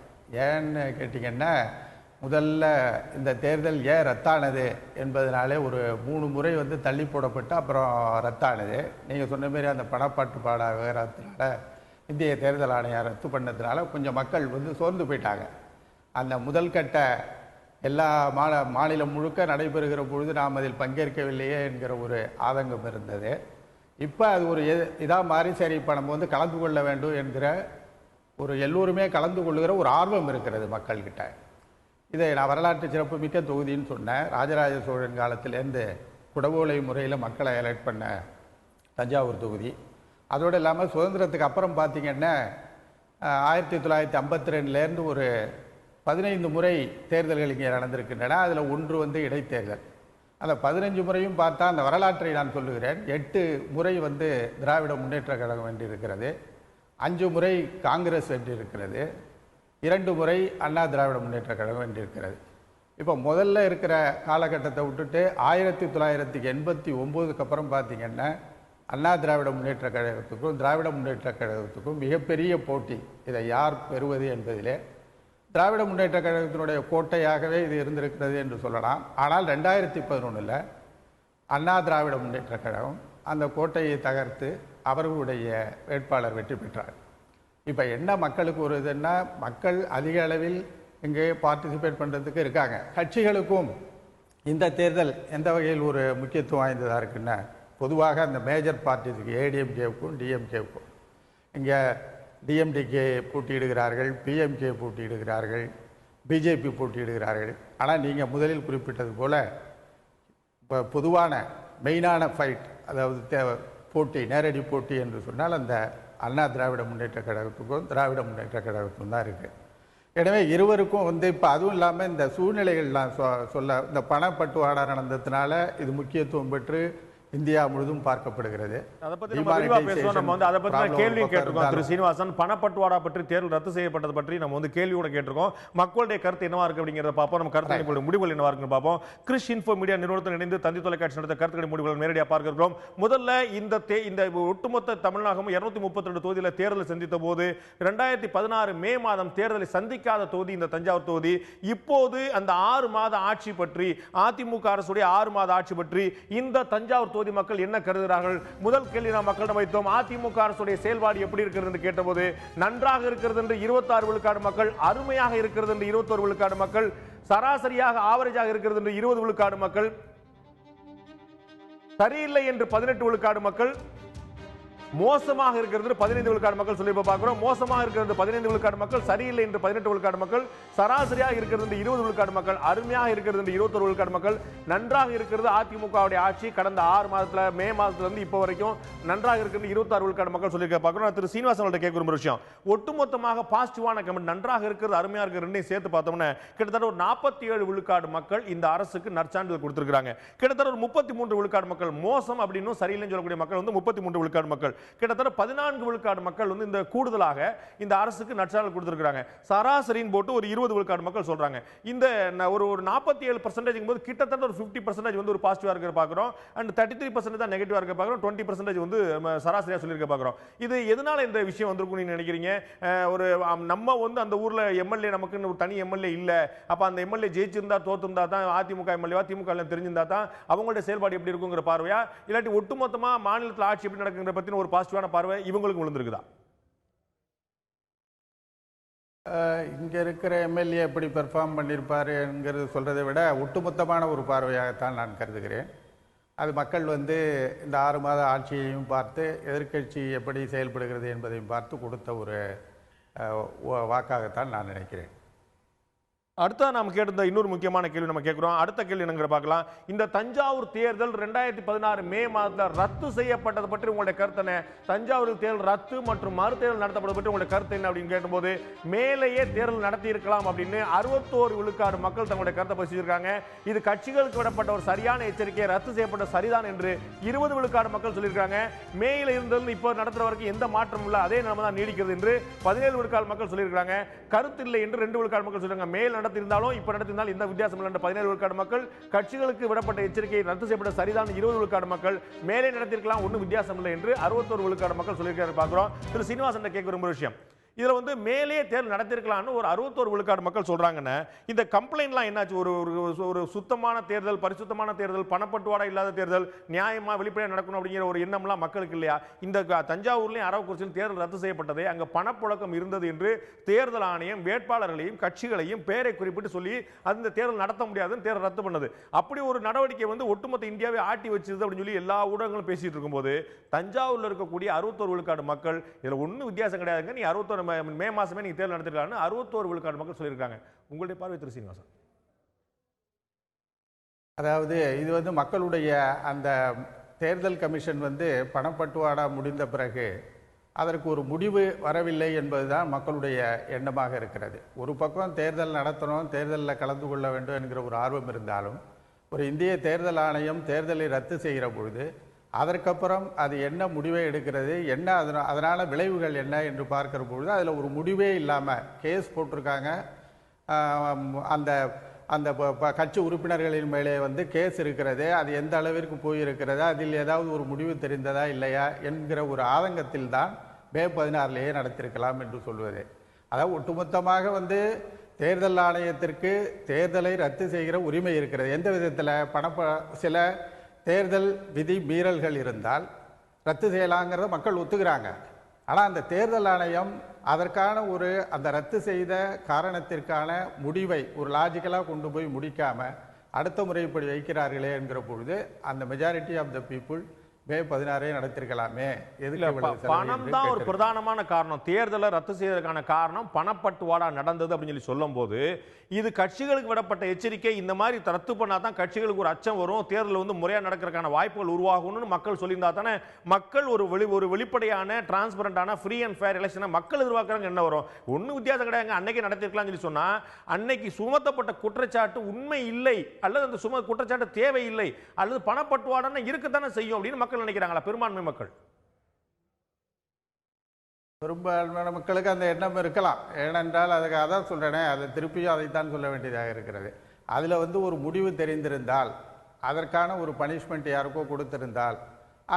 ஏன்னு கேட்டிங்கன்னா, முதல்ல இந்த தேர்தல் ஏன் ரத்தானது என்பதனாலே ஒரு 3 முறை வந்து தள்ளி போடப்பட்டு அப்புறம் ரத்தானது. நீங்கள் சொன்ன மாரி அந்த பணப்பாட்டுப்பாடு விவகாரத்தினால இந்திய தேர்தல் ஆணையம் ரத்து பண்ணதுனால கொஞ்சம் மக்கள் வந்து சோர்ந்து போயிட்டாங்க. அந்த முதல் கட்ட எல்லா மாநிலம் முழுக்க நடைபெறுகிற பொழுது நாம் அதில் பங்கேற்கவில்லையே என்கிற ஒரு ஆதங்கம் இருந்தது. இப்போ அது ஒரு இதாக மாறி, சரி இப்போ நம்ம வந்து கலந்து கொள்ள வேண்டும் என்கிற ஒரு எல்லோருமே கலந்து கொள்ளுகிற ஒரு ஆர்வம் இருக்கிறது மக்கள்கிட்ட. இதை நான் வரலாற்று சிறப்பு மிக்க தொகுதின்னு சொன்னேன். ராஜராஜ சோழன் காலத்திலேருந்து குடவோலை முறையில் மக்களை எலெக்ட் பண்ண தஞ்சாவூர் தொகுதி. அதோடு இல்லாமல் சுதந்திரத்துக்கு அப்புறம் பார்த்திங்கன்னா 1952லேருந்து ஒரு 15 முறை தேர்தல்கள் இங்கே நடந்திருக்கின்றன. அதில் 1 வந்து இடைத்தேர்தல். அந்த 15 முறையும் பார்த்தா அந்த வரலாற்றை நான் சொல்லுகிறேன். 8 முறை வந்து திராவிட முன்னேற்ற கழகம் வென்றிருக்கிறது, 5 முறை காங்கிரஸ் வென்றிருக்கிறது, 2 முறை அண்ணா திராவிட முன்னேற்ற கழகம் வென்றிருக்கிறது. இப்போ முதல்ல இருக்கிற காலகட்டத்தை விட்டுட்டு 1989க்கு அப்புறம் பார்த்திங்கன்னா அண்ணா திராவிட முன்னேற்ற கழகத்துக்கும் திராவிட முன்னேற்ற கழகத்துக்கும் மிகப்பெரிய போட்டி. இதை யார் பெறுவது என்பதிலே திராவிட முன்னேற்ற கழகத்தினுடைய கோட்டையாகவே இது இருந்திருக்கிறது என்று சொல்லலாம். ஆனால் 2011 அண்ணா திராவிட முன்னேற்ற கழகம் அந்த கோட்டையை தகர்த்து அவர்களுடைய வேட்பாளர் வெற்றி பெற்றார். இப்போ என்ன மக்களுக்கு ஒரு இதுன்னா, மக்கள் அதிக அளவில் இங்கே பார்ட்டிசிபேட் பண்ணுறதுக்கு இருக்காங்க. கட்சிகளுக்கும் இந்த தேர்தல் எந்த வகையில் ஒரு முக்கியத்துவம் வாய்ந்ததாக இருக்குன்னா, பொதுவாக அந்த மேஜர் பார்ட்டிஸுக்கு ஏடிஎம்கேவுக்கும் டிஎம்கேவுக்கும் இங்கே டிஎம்டிகே போட்டியிடுகிறார்கள், பிஎம்கே போட்டியிடுகிறார்கள், பிஜேபி போட்டியிடுகிறார்கள். ஆனால் நீங்கள் முதலில் குறிப்பிட்டது போல் இப்போ பொதுவான மெயினான ஃபைட், அதாவது போட்டி, நேரடி போட்டி என்று சொன்னால் அந்த அண்ணா திராவிட முன்னேற்ற கழகத்துக்கும் திராவிட முன்னேற்ற கழகத்துக்கும் தான் இருக்குது. எனவே இருவருக்கும் இப்போ அதுவும் இல்லாமல் இந்த சூழ்நிலைகள்லாம் சொல்ல இந்த பணப்பட்டுவாடா நடந்ததுனால இது முக்கியத்துவம் பெற்று இந்தியா முழுதும் பார்க்கப்படுகிறது. அதை பத்தி நம்ம விரிவா பேசுவோம். நம்ம அதை பத்தி கேள்வியும் கேட்டிருக்கோம். திரு சீனிவாசன், பணப்பட்டுவாடா பற்றி, தேர்தல் ரத்து செய்யப்பட்டது பற்றி நம்ம கேள்வியோட கேட்டிருக்கோம். மக்களுடைய கருத்து என்னவா இருக்கு அப்படிங்கிறத பார்ப்போம். நம்ம கருத்து முடிவுகள் என்னவா இருக்குன்னு பார்ப்போம். கிறிஸ் இன்ஃபோ மீடியா நிறுவனத்துடன் இணைந்து தந்தி தொலைக்காட்சி நடத்த கருத்துக்களை முடிவுகள் நேரடியாக பார்க்க இருக்கிறோம். முதல்ல இந்த ஒட்டுமொத்த தமிழகமும் 232 தொகுதியில் தேர்தல் சந்தித்த போது 2016 மே மாதம் தேர்தலை சந்திக்காத தொகுதி இந்த தஞ்சாவூர் தொகுதி. இப்போது அந்த 6 மாத ஆட்சி பற்றி, அதிமுக அரசுடைய 6 மாத ஆட்சி பற்றி இந்த தஞ்சாவூர் தொகுதி மக்கள் என்ன கருதுகிறார்கள்? முதல் கேள்வி நாம் மக்களிடம் வைத்தோம். அதிமுக அரசுடைய செயல்பாடு எப்படி இருக்கிறது என்று கேட்டபோது நன்றாக இருக்கிறது என்று 26 விழுக்காடு மக்கள், அருமையாக இருக்கிறது என்று 21 விழுக்காடு மக்கள், சராசரியாக ஆவரேஜாக இருக்கிறது என்று 20 விழுக்காடு மக்கள், சரியில்லை என்று 18 விழுக்காடு மக்கள், மோசமாக இருக்கிறது 15 விழுக்காடு மக்கள் சொல்லி பார்க்கிறோம். மோசமாக இருக்கிறது 15 விழுக்காடு மக்கள், சரியில்லை என்று 18 விழுக்காடு மக்கள், சராசரியாக இருக்கிறது 20 விழுக்காடு மக்கள், அருமையாக இருக்கிறது 21 விழுக்காடு மக்கள், நன்றாக இருக்கிறது அதிமுகவுடைய ஆட்சி கடந்த 6 மாதத்துல, மே மாதத்துல இருந்து இப்போ வரைக்கும் நன்றாக இருக்கிறது 26 விழுக்காடு மக்கள் சொல்லி பார்க்கிறோம். திரு சீனிவாசன் கேட்கிற ஒரு விஷயம், ஒட்டுமொத்தமாக பாசிட்டிவான கமெண்ட், நன்றாக இருக்கிறது, அருமையா இருக்கிறது ரெண்டையும் சேர்த்து பார்த்தோம்னா கிட்டத்தட்ட ஒரு 47 விழுக்காடு மக்கள் இந்த அரசுக்கு நற்சான்றிதழ் கொடுத்திருக்காங்க. கிட்டத்தட்ட ஒரு 33 விழுக்காடு மக்கள் மோசம் அப்படின்னு சரியில்லைன்னு சொல்லக்கூடிய மக்கள் 33 விழுக்காடு மக்கள், கிட்டத்தட்ட 14 விழுக்காடு மக்கள் இந்த கூடுதலாக இந்த அரசுக்கு நற்சான்றிதழ் கொடுத்திருக்காங்க. சராசரியின் போட்டு ஒரு 20 விழுக்காடு மக்கள் சொல்றாங்க. இந்த ஒரு 47% போது கிட்டத்தட்ட ஒரு 50% ஒரு பாசிட்டிவா இருக்க பார்க்கிறோம். அண்ட் 33% தான் நெகட்டிவா இருக்க பார்க்கிறோம். 20% சராசரியா சொல்லியிருக்க பார்க்கிறோம். இது எதனால இந்த விஷயம் வந்திருக்கும் நீங்க நினைக்கிறீங்க? ஒரு நம்ம அந்த ஊர்ல எம்எல்ஏ நமக்கு ஒரு தனி எம்எல்ஏ இல்ல, அப்ப அந்த எம்எல்ஏ ஜெயிச்சிருந்தா தோத்திருந்தா தான் அதிமுக எம்எல்ஏவா திமுக தெரிஞ்சிருந்தா தான் அவங்களுடைய செயல்பாடு எப்படி இருக்குங்கிற பார்வையா, இல்லாட்டி ஒட்டுமொத்தமா மாநிலத்தில் ஆட்சி எப்படி நடக்குங்கிற பத்தி ஒரு பாசிட்டிவான பார்வை இவங்களுக்கு விழுந்திருக்குதா? இங்க இருக்கிற எம்எல்ஏ எப்படி பெர்ஃபார்ம் பண்ணியிருப்பாருங்கிறது சொல்றதை விட ஒட்டுமொத்தமான ஒரு பார்வையாகத்தான் நான் கருதுகிறேன். அது மக்கள் இந்த 6 மாத ஆட்சியையும் பார்த்து எதிர்க்கட்சி எப்படி செயல்படுகிறது என்பதையும் பார்த்து கொடுத்த ஒரு வாக்காகத்தான் நான் நினைக்கிறேன். அடுத்த நாம் கேட்ட இன்னொரு முக்கியமான கேள்வி நம்ம கேட்கிறோம். அடுத்த கேள்வி என்னங்கிற பார்க்கலாம். இந்த தஞ்சாவூர் தேர்தல் 2016 மே மாதத்தில் ரத்து செய்யப்பட்டது பற்றி உங்களுடைய கருத்து என்ன? தஞ்சாவூரில் தேர்தல் ரத்து மற்றும் மறுதேர்தல் நடத்தப்பட்டது பற்றி உங்களுடைய கருத்து என்ன அப்படின்னு கேட்டும்போது, மேலேயே தேர்தல் நடத்தி இருக்கலாம் அப்படின்னு 61 விழுக்காடு மக்கள் தங்களுடைய கருத்தை பேசியிருக்காங்க. இது கட்சிகளுக்கு விடப்பட்ட ஒரு சரியான எச்சரிக்கையை, ரத்து செய்யப்பட்ட சரிதான் என்று 20 விழுக்காடு மக்கள் சொல்லியிருக்காங்க. மேல இருந்தது இப்போ நடத்துற வரைக்கும் எந்த மாற்றம் இல்லை, அதே நிலைமை தான் நீடிக்கிறது என்று 17 விழுக்காடு மக்கள் சொல்லியிருக்காங்க. கருத்து இல்லை என்று 2 விழுக்காடு மக்கள் சொல்லியிருக்காங்க. மேல் நடத்திருந்தாலும் இப்ப நடத்திருந்தாலும் இந்த வித்தியாசம் இல்லை 17 விழுக்காடு மக்கள், கட்சிகளுக்கு விடப்பட்ட எச்சரிக்கை ரத்து செய்யப்பட்ட சரிதான் 20 விழுக்காடு மக்கள், மேலே நடத்திருக்கலாம் ஒன்றும் வித்தியாசம் இல்லை என்று 61 விழுக்காடு மக்கள் சொல்லியிருக்காரு பார்க்கிறோம். திரு சீனிவாசன் கேட்க விரும்புகிற விஷயம், இதுல மேலே தேர்தல் நடத்திருக்கலாம்னு ஒரு 61 விழுக்காடு மக்கள் சொல்றாங்கன்னா, இந்த கம்ப்ளைண்ட்லாம் என்னாச்சு? ஒரு சுத்தமான தேர்தல், பரிசுத்தமான தேர்தல், பணப்பட்டுவாடா இல்லாத தேர்தல், நியாயமா வெளிப்படையா நடக்கணும் அப்படிங்கிற ஒரு எண்ணம்லாம் மக்களுக்கு இல்லையா? இந்த தஞ்சாவூர்லயும் அரவக்குறிச்சியில் தேர்தல் ரத்து செய்யப்பட்டதே அங்க பணப்புழக்கம் இருந்தது என்று தேர்தல் ஆணையம் வேட்பாளர்களையும் கட்சிகளையும் பேரை குறிப்பிட்டு சொல்லி அந்த தேர்தல் நடத்த முடியாதுன்னு தேர்தல் ரத்து பண்ணது. அப்படி ஒரு நடவடிக்கை ஒட்டுமொத்த இந்தியாவை ஆட்டி வச்சிருது அப்படின்னு சொல்லி எல்லா ஊடகங்களும் பேசிட்டு இருக்கும்போது, தஞ்சாவூர்ல இருக்கக்கூடிய 61 விழுக்காடு மக்கள் இதுல ஒன்றும் வித்தியாசம் கிடையாதுங்க, நீ 61 மே மாசமே நீங்க தேர்தல் நடத்திருக்காங்க 61 விழுக்காடு மக்கள் சொல்லியிருக்காங்க. உங்களுடைய பார்வை திரு சீனிவாசன்? அதாவது இது மக்களுடைய அந்த தேர்தல் கமிஷன் பணப்பட்டுவாடா முடிந்த பிறகு அதற்கு ஒரு முடிவு வரவில்லை என்பதுதான் மக்களுடைய எண்ணமாக இருக்கிறது. ஒரு பக்கம் தேர்தல் நடத்தணும், தேர்தலில் கலந்து கொள்ள வேண்டும் என்கிற ஒரு ஆர்வம் இருந்தாலும், ஒரு இந்திய தேர்தல் ஆணையம் தேர்தலை ரத்து செய்கிற பொழுது அதற்கப்புறம் அது என்ன முடிவை எடுக்கிறது, என்ன அதனால் விளைவுகள் என்ன என்று பார்க்கிற பொழுது அதில் ஒரு முடிவே இல்லாமல் கேஸ் போட்டிருக்காங்க. அந்த அந்த கட்சி உறுப்பினர்களின் மேலே கேஸ் இருக்கிறது, அது எந்த அளவிற்கு போயிருக்கிறது, அதில் ஏதாவது ஒரு முடிவு தெரிந்ததா இல்லையா என்கிற ஒரு ஆதங்கத்தில் தான் மே 16லேயே நடத்திருக்கலாம் என்று சொல்வது. அதாவது ஒட்டுமொத்தமாக தேர்தல் ஆணையத்திற்கு தேர்தலை ரத்து செய்கிற உரிமை இருக்கிறது. எந்த விதத்தில் சில தேர்தல் விதி மீறல்கள் இருந்தால் ரத்து செய்யலாங்கிறத மக்கள் ஒத்துக்கிறாங்க. ஆனால் அந்த தேர்தல் ஆணையம் அதற்கான அந்த ரத்து செய்த காரணத்திற்கான முடிவை ஒரு லாஜிக்கலாக கொண்டு போய் முடிக்காமல் அடுத்த முறை இப்படி வைக்கிறார்களே என்கிற பொழுது அந்த majority of the people May 16 நடத்திருக்கலாமே. பணம் தான் ஒரு பிரதானமான காரணம். தேர்தலை ரத்து செய்வதற்கான காரணம் பணப்பட்டுவாடா நடந்தது அப்படின்னு சொல்லி சொல்லும் போது இது கட்சிகளுக்கு விடப்பட்ட எச்சரிக்கை. இந்த மாதிரி ரத்து பண்ணாதான் கட்சிகளுக்கு ஒரு அச்சம் வரும், தேர்தல் வந்து முறையா நடக்கிறதுக்கான வாய்ப்புகள் உருவாகும்னு மக்கள் சொல்லியிருந்தா தானே மக்கள் ஒரு வெளிப்படையான டிரான்ஸ்பரண்டான ஃப்ரீ அண்ட் ஃபேர் எலெக்ஷனை மக்கள் எதிர்பார்க்கறாங்க. என்ன வரும்? ஒன்றும் வித்தியாசம் கிடையாது. அன்னைக்கு நடத்திருக்கலாம் சொல்லி சொன்னா அன்னைக்கு சுமத்தப்பட்ட குற்றச்சாட்டு உண்மை இல்லை அல்லது அந்த குற்றச்சாட்டு தேவையில்லை அல்லது பணப்பட்டுவாடான இருக்கத்தானே செய்யும் அப்படின்னு மக்கள் நினைக்கிறாங்களா? பெரும்பான்மை மக்கள் பெரும்பான்மையான மக்களுக்கு அந்த எண்ணம் இருக்கலாம். ஏனென்றால் அதுக்கு அதான் சொல்கிறேனே, அதை திருப்பியும் அதைத்தான் சொல்ல வேண்டியதாக இருக்கிறது. அதில் வந்து ஒரு முடிவு தெரிந்திருந்தால், அதற்கான ஒரு பனிஷ்மெண்ட் யாருக்கோ கொடுத்திருந்தால்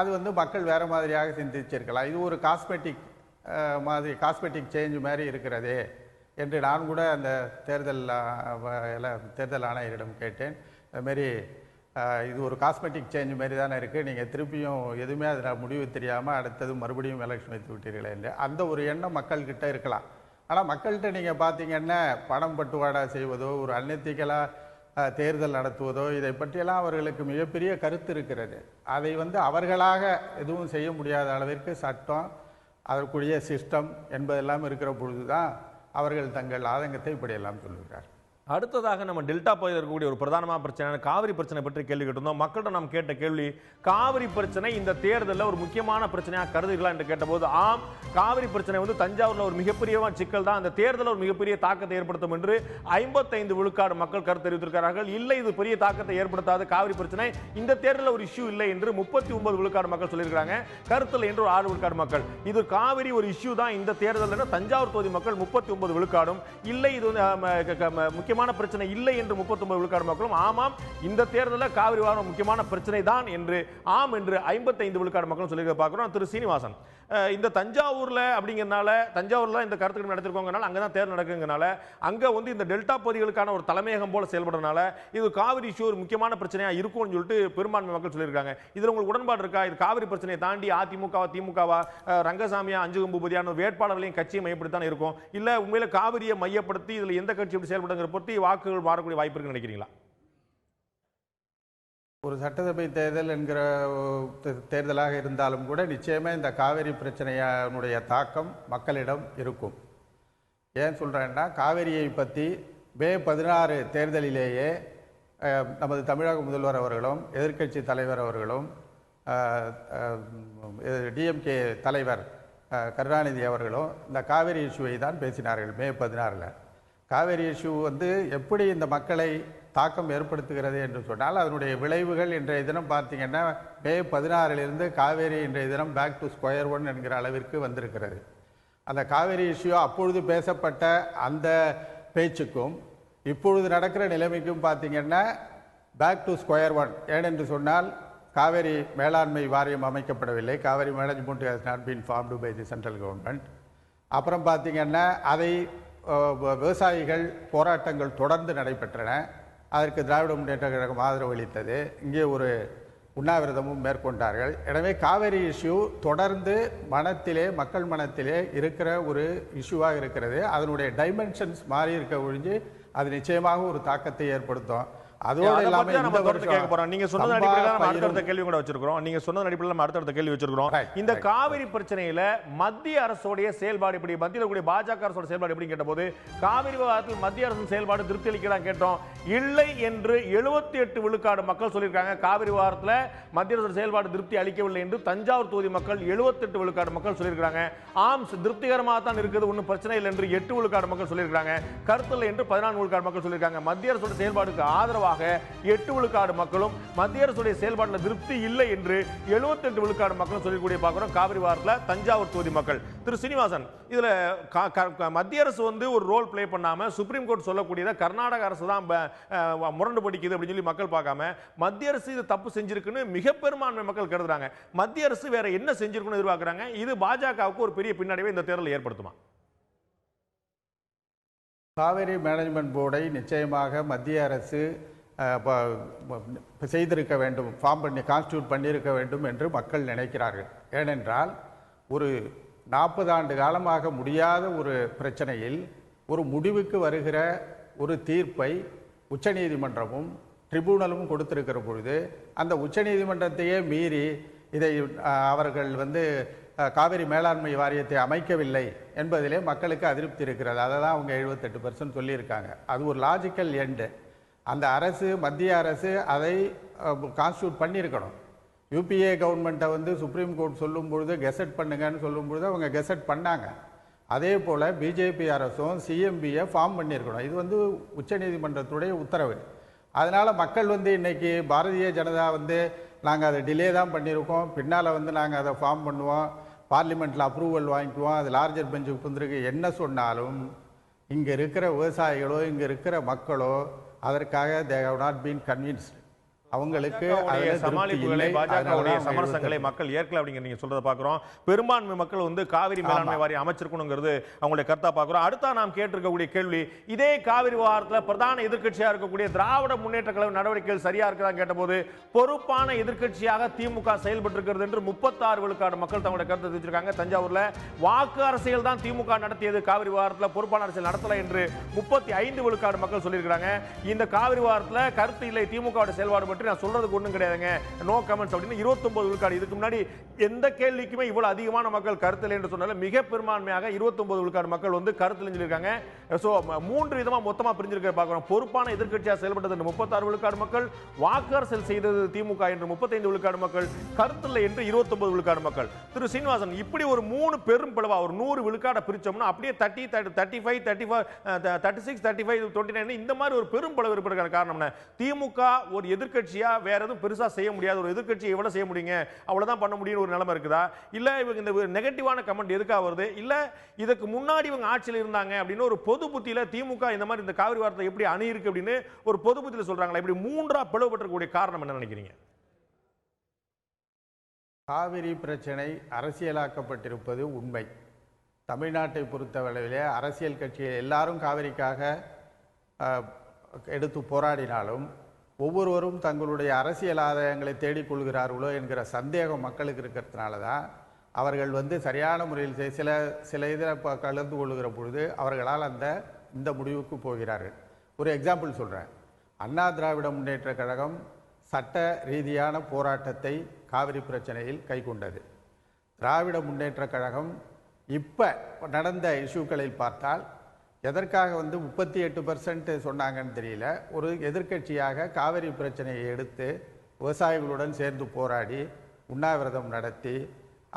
அது வந்து மக்கள் வேறு மாதிரியாக சிந்திச்சிருக்கலாம். இது ஒரு காஸ்மெட்டிக் சேஞ்ச் மாதிரி இருக்கிறதே என்று நான் கூட அந்த தேர்தல் ஆணையரிடம் கேட்டேன். அதுமாரி இது ஒரு காஸ்மெட்டிக் சேஞ்ச் மாரி தானே இருக்குது, நீங்கள் திருப்பியும் எதுவுமே அதில் முடிவு தெரியாமல் அடுத்தது மறுபடியும் எலெக்ஷன் வைத்து விட்டீர்களே என்று அந்த ஒரு எண்ணம் மக்கள்கிட்ட இருக்கலாம். ஆனால் மக்கள்கிட்ட நீங்கள் பார்த்தீங்கன்னா பணம் பட்டுவாடா செய்வதோ ஒரு அன்எத்திக்கலாக தேர்தல் நடத்துவதோ இதை பற்றியெல்லாம் அவர்களுக்கு மிகப்பெரிய கருத்து இருக்கிறது. அதை வந்து அவர்களாக எதுவும் செய்ய முடியாத அளவிற்கு சட்டம், அதற்குரிய சிஸ்டம் என்பதெல்லாம் இருக்கிற பொழுது தான் அவர்கள் தங்கள் ஆதங்கத்தை இப்படியெல்லாம் சொல்லுகிறார். அடுத்ததாக நம்ம டெல்டா பகுதியில் இருக்கக்கூடிய ஒரு பிரதானமான பிரச்சனை காவிரி பிரச்சனை பற்றி கேள்வி கேட்டிருந்தோம். மக்கள்கிட்ட நாம் கேட்ட கேள்வி, காவிரி பிரச்சனை இந்த தேர்தலில் ஒரு முக்கியமான பிரச்சனையாக கருதுகளா என்று கேட்டபோது ஆம், காவிரி பிரச்சனை வந்து தஞ்சாவூரில் ஒரு மிகப்பெரிய சிக்கல் தான், அந்த தேர்தலில் ஒரு மிகப்பெரிய தாக்கத்தை ஏற்படுத்தும் என்று 55 விழுக்காடு மக்கள் கருத்து தெரிவித்திருக்கிறார்கள். இல்லை, இது பெரிய தாக்கத்தை ஏற்படுத்தாத காவிரி பிரச்சனை இந்த தேர்தலில் ஒரு இஷ்யூ இல்லை என்று 39 விழுக்காடு மக்கள் சொல்லியிருக்காங்க. கருத்தில் என்று ஒரு 6 விழுக்காடு மக்கள். இது காவிரி ஒரு இஷ்யூ தான் இந்த தேர்தலில் தஞ்சாவூர் தொகுதி மக்கள் 39 விழுக்காடும், இல்லை இது முக்கியமான பிரச்சனை இல்லை என்று 39 விழுக்காடு மக்களும், ஆமாம் இந்த தேர்தலில் காவிரி வாரம் முக்கியமான பிரச்சனை தான் என்று ஆம் என்று 55 விழுக்காடு மக்களும் சொல்லி பார்க்கிறோம். திரு சீனிவாசன், இந்த தஞ்சாவூர்ல அப்படிங்கிறனால தஞ்சாவூர்ல இந்த கருத்துக்கள் நடத்திருக்கோங்கனால அங்கதான் தேர்தல் நடக்குங்கனால அங்க வந்து இந்த டெல்டா பகுதிகளுக்கான ஒரு தலைமையகம் போல செயல்படுறதுனால இது காவிரி இஷ்யூ ஒரு முக்கியமான பிரச்சனையா இருக்கும்னு சொல்லிட்டு பெரும்பான்மை மக்கள் சொல்லியிருக்காங்க. இதுல உங்களுக்கு உடன்பாடு இருக்கா? இது காவிரி பிரச்சனையை தாண்டி அதிமுகவா திமுகவா ரங்கசாமியா அஞ்சுகம் பூபதியான வேட்பாளர்களையும் கட்சியை மையப்படுத்தான் இருக்கும், இல்ல உண்மையில காவிரியை மையப்படுத்தி இதுல எந்த கட்சி எப்படி செயல்படுங்கிற பொறுத்து வாக்குகள் மாறக்கூடிய வாய்ப்பு இருக்குன்னு நினைக்கிறீங்களா? ஒரு சட்டசபை தேர்தல் என்கிற தேர்தலாக இருந்தாலும் கூட நிச்சயமாக இந்த காவிரி பிரச்சனையினுடைய தாக்கம் மக்களிடம் இருக்கும். ஏன் சொல்கிறேன்னா, காவிரியை பற்றி மே 16 தேர்தலிலேயே நமது தமிழக முதல்வர் அவர்களும் எதிர்க்கட்சி தலைவர் அவர்களும் டிஎம்கே தலைவர் கருணாநிதி அவர்களும் இந்த காவிரி இஷ்யூவை தான் பேசினார்கள். மே 16 காவிரி இஷ்யூ வந்து எப்படி இந்த மக்களை தாக்கம் ஏற்படுத்துகிறது என்று சொன்னால் அதனுடைய விளைவுகள் இன்றைய தினம் பார்த்தீங்கன்னா மே 16 காவேரி இன்றைய தினம் பேக் டு ஸ்கொயர் ஒன் என்கிற அளவிற்கு வந்திருக்கிறது. அந்த காவேரி இஷ்யூ அப்பொழுது பேசப்பட்ட அந்த பேச்சுக்கும் இப்பொழுது நடக்கிற நிலைமைக்கும் பார்த்தீங்கன்னா பேக் டு ஸ்கொயர் ஒன். ஏனென்று சொன்னால் காவேரி மேலாண்மை வாரியம் அமைக்கப்படவில்லை, Kaveri management has not been formed by the central government. அப்புறம் பார்த்தீங்கன்னா அதை விவசாயிகள் போராட்டங்கள் தொடர்ந்து நடைபெற்றன. அதற்கு திராவிட முன்னேற்ற கழகம் ஆதரவு அளித்தது. இங்கே ஒரு உண்ணாவிரதமும் மேற்கொண்டார்கள். எனவே காவிரி இஷ்யூ தொடர்ந்து மக்கள் மனத்திலே இருக்கிற ஒரு இஷ்யூவாக இருக்கிறது. அதனுடைய டைமென்ஷன்ஸ் மாறி இருக்க ஒழிஞ்சு அது நிச்சயமாக ஒரு தாக்கத்தை ஏற்படுத்தும். அதோடு இல்லாம நீங்க சொன்னது அடிப்படையில் நம்ம அடுத்த கேள்வி கூட வச்சிருக்கிறோம். நீங்க சொன்னது அடிப்படையில் நம்ம அடுத்த கேள்வி வச்சிருக்கிறோம். இந்த காவிரி பிரச்சனையில மத்திய அரசுடைய செயல்பாடு எப்படி, மத்தியில் கூடிய பாஜக அரசோட செயல்பாடு எப்படி கேட்டபோது காவிரி விவகாரத்தில் மத்திய அரசின் செயல்பாடு திருப்தி அளிக்கலாம் கேட்டோம். இல்லை என்று 78 விழுக்காடு மக்கள் சொல்லியிருக்காங்க. காவிரி விவகாரத்தில் மத்திய அரசு செயல்பாடு திருப்தி அளிக்கவில்லை என்று தஞ்சாவூர் தொகுதி மக்கள் 78 விழுக்காடு மக்கள் சொல்லியிருக்காங்க. ஆம், திருப்திகரமாக தான் இருக்குது, ஒன்றும் பிரச்சனை இல்லை என்று 8 விழுக்காடு மக்கள் சொல்லியிருக்காங்க. கருத்தில் என்று 14 விழுக்காடு மக்கள் சொல்லியிருக்காங்க. மத்திய அரசோட செயல்பாடுக்கு ஆதரவாக 8 விழுக்காடு மக்களும் மத்திய அரசுடைய செயல்பாட்டில் திருப்தி இல்லை என்று 78 விழுக்காடு மக்களும் சொல்லக்கூடிய பார்க்கிறோம் காவிரி வாரத்தில் தஞ்சாவூர் தொகுதி மக்கள். திரு சீனிவாசன், இதுல மத்திய அரசு வந்து ஒரு ரோல் பிளே பண்ணாம சுப்ரீம் கோர்ட் சொல்லக்கூடியதை கர்நாடக அரசு தான் முரண்டு படிக்குது அப்படின்னு சொல்லி மக்கள் பார்க்காம மத்திய அரசு இது தப்பு செஞ்சிருக்குன்னு மிக பெரும்பான்மை மக்கள் கருதுறாங்க. மத்திய அரசு வேற என்ன செஞ்சிருக்குன்னு எதிர்பார்க்கிறாங்க. இது பாஜகவுக்கு ஒரு பெரிய பின்னடைவை இந்த தேர்தலில் ஏற்படுத்துமா? காவிரி மேனேஜ்மெண்ட் போர்டை நிச்சயமாக மத்திய அரசு செய்திருக்க வேண்டும், ஃபார்ம் பண்ணி கான்ஸ்டியூட் பண்ணியிருக்க வேண்டும் என்று மக்கள் நினைக்கிறார்கள். ஏனென்றால் ஒரு 40 ஆண்டு காலமாக முடியாத ஒரு பிரச்சனையில் ஒரு முடிவுக்கு வருகிற ஒரு தீர்ப்பை உச்சநீதிமன்றமும் ட்ரிபியூனலும் கொடுத்திருக்கிற பொழுது அந்த உச்சநீதிமன்றத்தையே மீறி இதை அவர்கள் வந்து காவிரி மேலாண்மை வாரியத்தை அமைக்கவில்லை என்பதிலே மக்களுக்கு அதிருப்தி இருக்கிறது. அதை தான் அவங்க 78% சொல்லியிருக்காங்க. அது ஒரு லாஜிக்கல் எண்டு. அந்த அரசு, மத்திய அரசு அதை கான்ஸ்டியூட் பண்ணியிருக்கணும். யூபிஏ கவர்மெண்ட்டை வந்து சுப்ரீம் கோர்ட் சொல்லும் பொழுது கெசட் பண்ணுங்கன்னு சொல்லும் பொழுது அவங்க கெசட் பண்ணாங்க. அதே போல் பிஜேபி அரசும் சிஎம்பியை ஃபார்ம் பண்ணியிருக்கணும். இது வந்து உச்சநீதிமன்றத்துடைய உத்தரவு. அதனால் மக்கள் வந்து இன்றைக்கி பாரதிய ஜனதா வந்து நாங்கள் அதை டிலே தான் பண்ணியிருக்கோம், பின்னால் வந்து நாங்கள் அதை ஃபார்ம் பண்ணுவோம், பார்லிமெண்ட்டில் அப்ரூவல் வாங்கிக்குவோம், அது லார்ஜர் பெஞ்சுக்கு வந்துருக்கு என்ன சொன்னாலும் இங்கே இருக்கிற விவசாயிகளோ இங்கே இருக்கிற மக்களோ அதற்காக they have not been convinced. அவங்களுக்கு சமாளிப்புகளை, பாஜகவுடைய சமரசங்களை மக்கள் ஏற்கல அப்படிங்கிற நீங்க சொல்றதை பார்க்கிறோம். பெரும்பான்மை மக்கள் வந்து காவிரி மேலாண்மை வாரியம் அமைச்சிருக்கணுங்கிறது அவங்களுடைய கருத்தா பார்க்கிறோம். அடுத்தா நாம் கேட்டிருக்கக்கூடிய கேள்வி, இதே காவிரி விவகாரத்தில் பிரதான எதிர்க்கட்சியா இருக்கக்கூடிய திராவிட முன்னேற்ற கழக நடவடிக்கைகள் சரியா இருக்குதா கேட்டபோது பொறுப்பான எதிர்க்கட்சியாக திமுக செயல்பட்டு இருக்கிறது என்று 36 விழுக்காடு மக்கள் தங்களுடைய கருத்தை தெரிவிச்சிருக்காங்க. தஞ்சாவூர்ல வாக்கு அரசியல் தான் திமுக நடத்தியது, காவிரி விவகாரத்தில் பொறுப்பான அரசியல் நடத்தல என்று 35 விழுக்காடு மக்கள் சொல்லியிருக்காங்க. இந்த காவிரி விவகாரத்தில் கருத்து இல்லை, திமுக செயல்பாடு நான் சொல்றதுக்கு ஒண்ணும் கிடையாதுங்க, நோ கமெண்ட்ஸ் அப்படின்னு 29 விழுக்காடு. இதுக்கு முன்னாடி எந்த கேள்விக்குமே இவ்வளவு அதிகமான மக்கள் கருத்தில் என்று சொன்னால மிக பெரும்பான்மையாக 29 விழுக்காடு மக்கள் வந்து கருத்தில் சொல்லியிருக்காங்க. சோ 3 விதமா மொத்தமா பிரிஞ்சிருக்க பார்க்கிறோம். பொறுப்பான எதிர்க்கட்சியா செயல்பட்டது 36 விழுக்காடு மக்கள், வாக்கு அரசியல் செய்தது திமுக என்று 35 விழுக்காடு மக்கள், கருத்தில் என்று 29 விழுக்காடு மக்கள். திரு சீனிவாசன், இப்படி ஒரு 3 பெரும் பிளவா ஒரு 100 விழுக்காட பிரிச்சோம்னா அப்படியே 30, 35, 34, 36, 35, 29 இந்த மாதிரி ஒரு பெரும் பிளவு இருப்பதற்கான காரணம் என்ன? திமுக ஒரு எதிர்க்கட்சி வேற எதுவும் பெருசா செய்ய முடியாது, ஒரு எதிர்க்கட்சி எவ்வளவு செய்ய முடியுங்க அவ்வளவுதான் பண்ண முடியும் ஒரு நிலைமை இருக்குதா? இல்ல இவங்க இந்த நெகட்டிவான கமெண்ட் எதுக்காக வருது? இல்ல இதுக்கு முன்னாடி இவங்க ஆட்சியில் இருந்தாங்க அப்படின்னு ஒரு பொது புத்தியில திமுக இந்த மாதிரி இந்த காவிரி வார்த்தை எப்படி அணி இருக்கு அப்படின்னு ஒரு பொது புத்தியில சொல்றாங்களா? இப்படி 3ஆ பிளவுபட்டிருக்கக்கூடிய காரணம் என்ன நினைக்கிறீங்க? காவிரி பிரச்சனை அரசியலாக்கப்பட்டிருப்பது உண்மை. தமிழ்நாட்டை பொறுத்தவரையிலே அரசியல் கட்சிகள் எல்லாரும் காவிரிக்காக எடுத்து போராடினாலும் ஒவ்வொருவரும் தங்களுடைய அரசியல் ஆதாயங்களை தேடிக்கொள்கிறார்களோ என்கிற சந்தேகம் மக்களுக்கு இருக்கிறதுனால தான் அவர்கள் வந்து சரியான முறையில் சில இதில் கலந்து கொள்ளுகிற பொழுது அவர்களால் இந்த முடிவுக்கு போகிறார்கள். ஒரு எக்ஸாம்பிள் சொல்கிறேன். அண்ணா திராவிட முன்னேற்ற கழகம் சட்ட ரீதியான போராட்டத்தை காவிரி பிரச்சனையில் கைக்கொண்டது. திராவிட முன்னேற்ற கழகம் இப்போ நடந்த இஷ்யூக்களில் பார்த்தால் எதற்காக வந்து 38% சொன்னாங்கன்னு தெரியல. ஒரு எதிர்க்கட்சியாக காவிரி பிரச்சனையை எடுத்து விவசாயிகளுடன் சேர்ந்து போராடி உண்ணாவிரதம் நடத்தி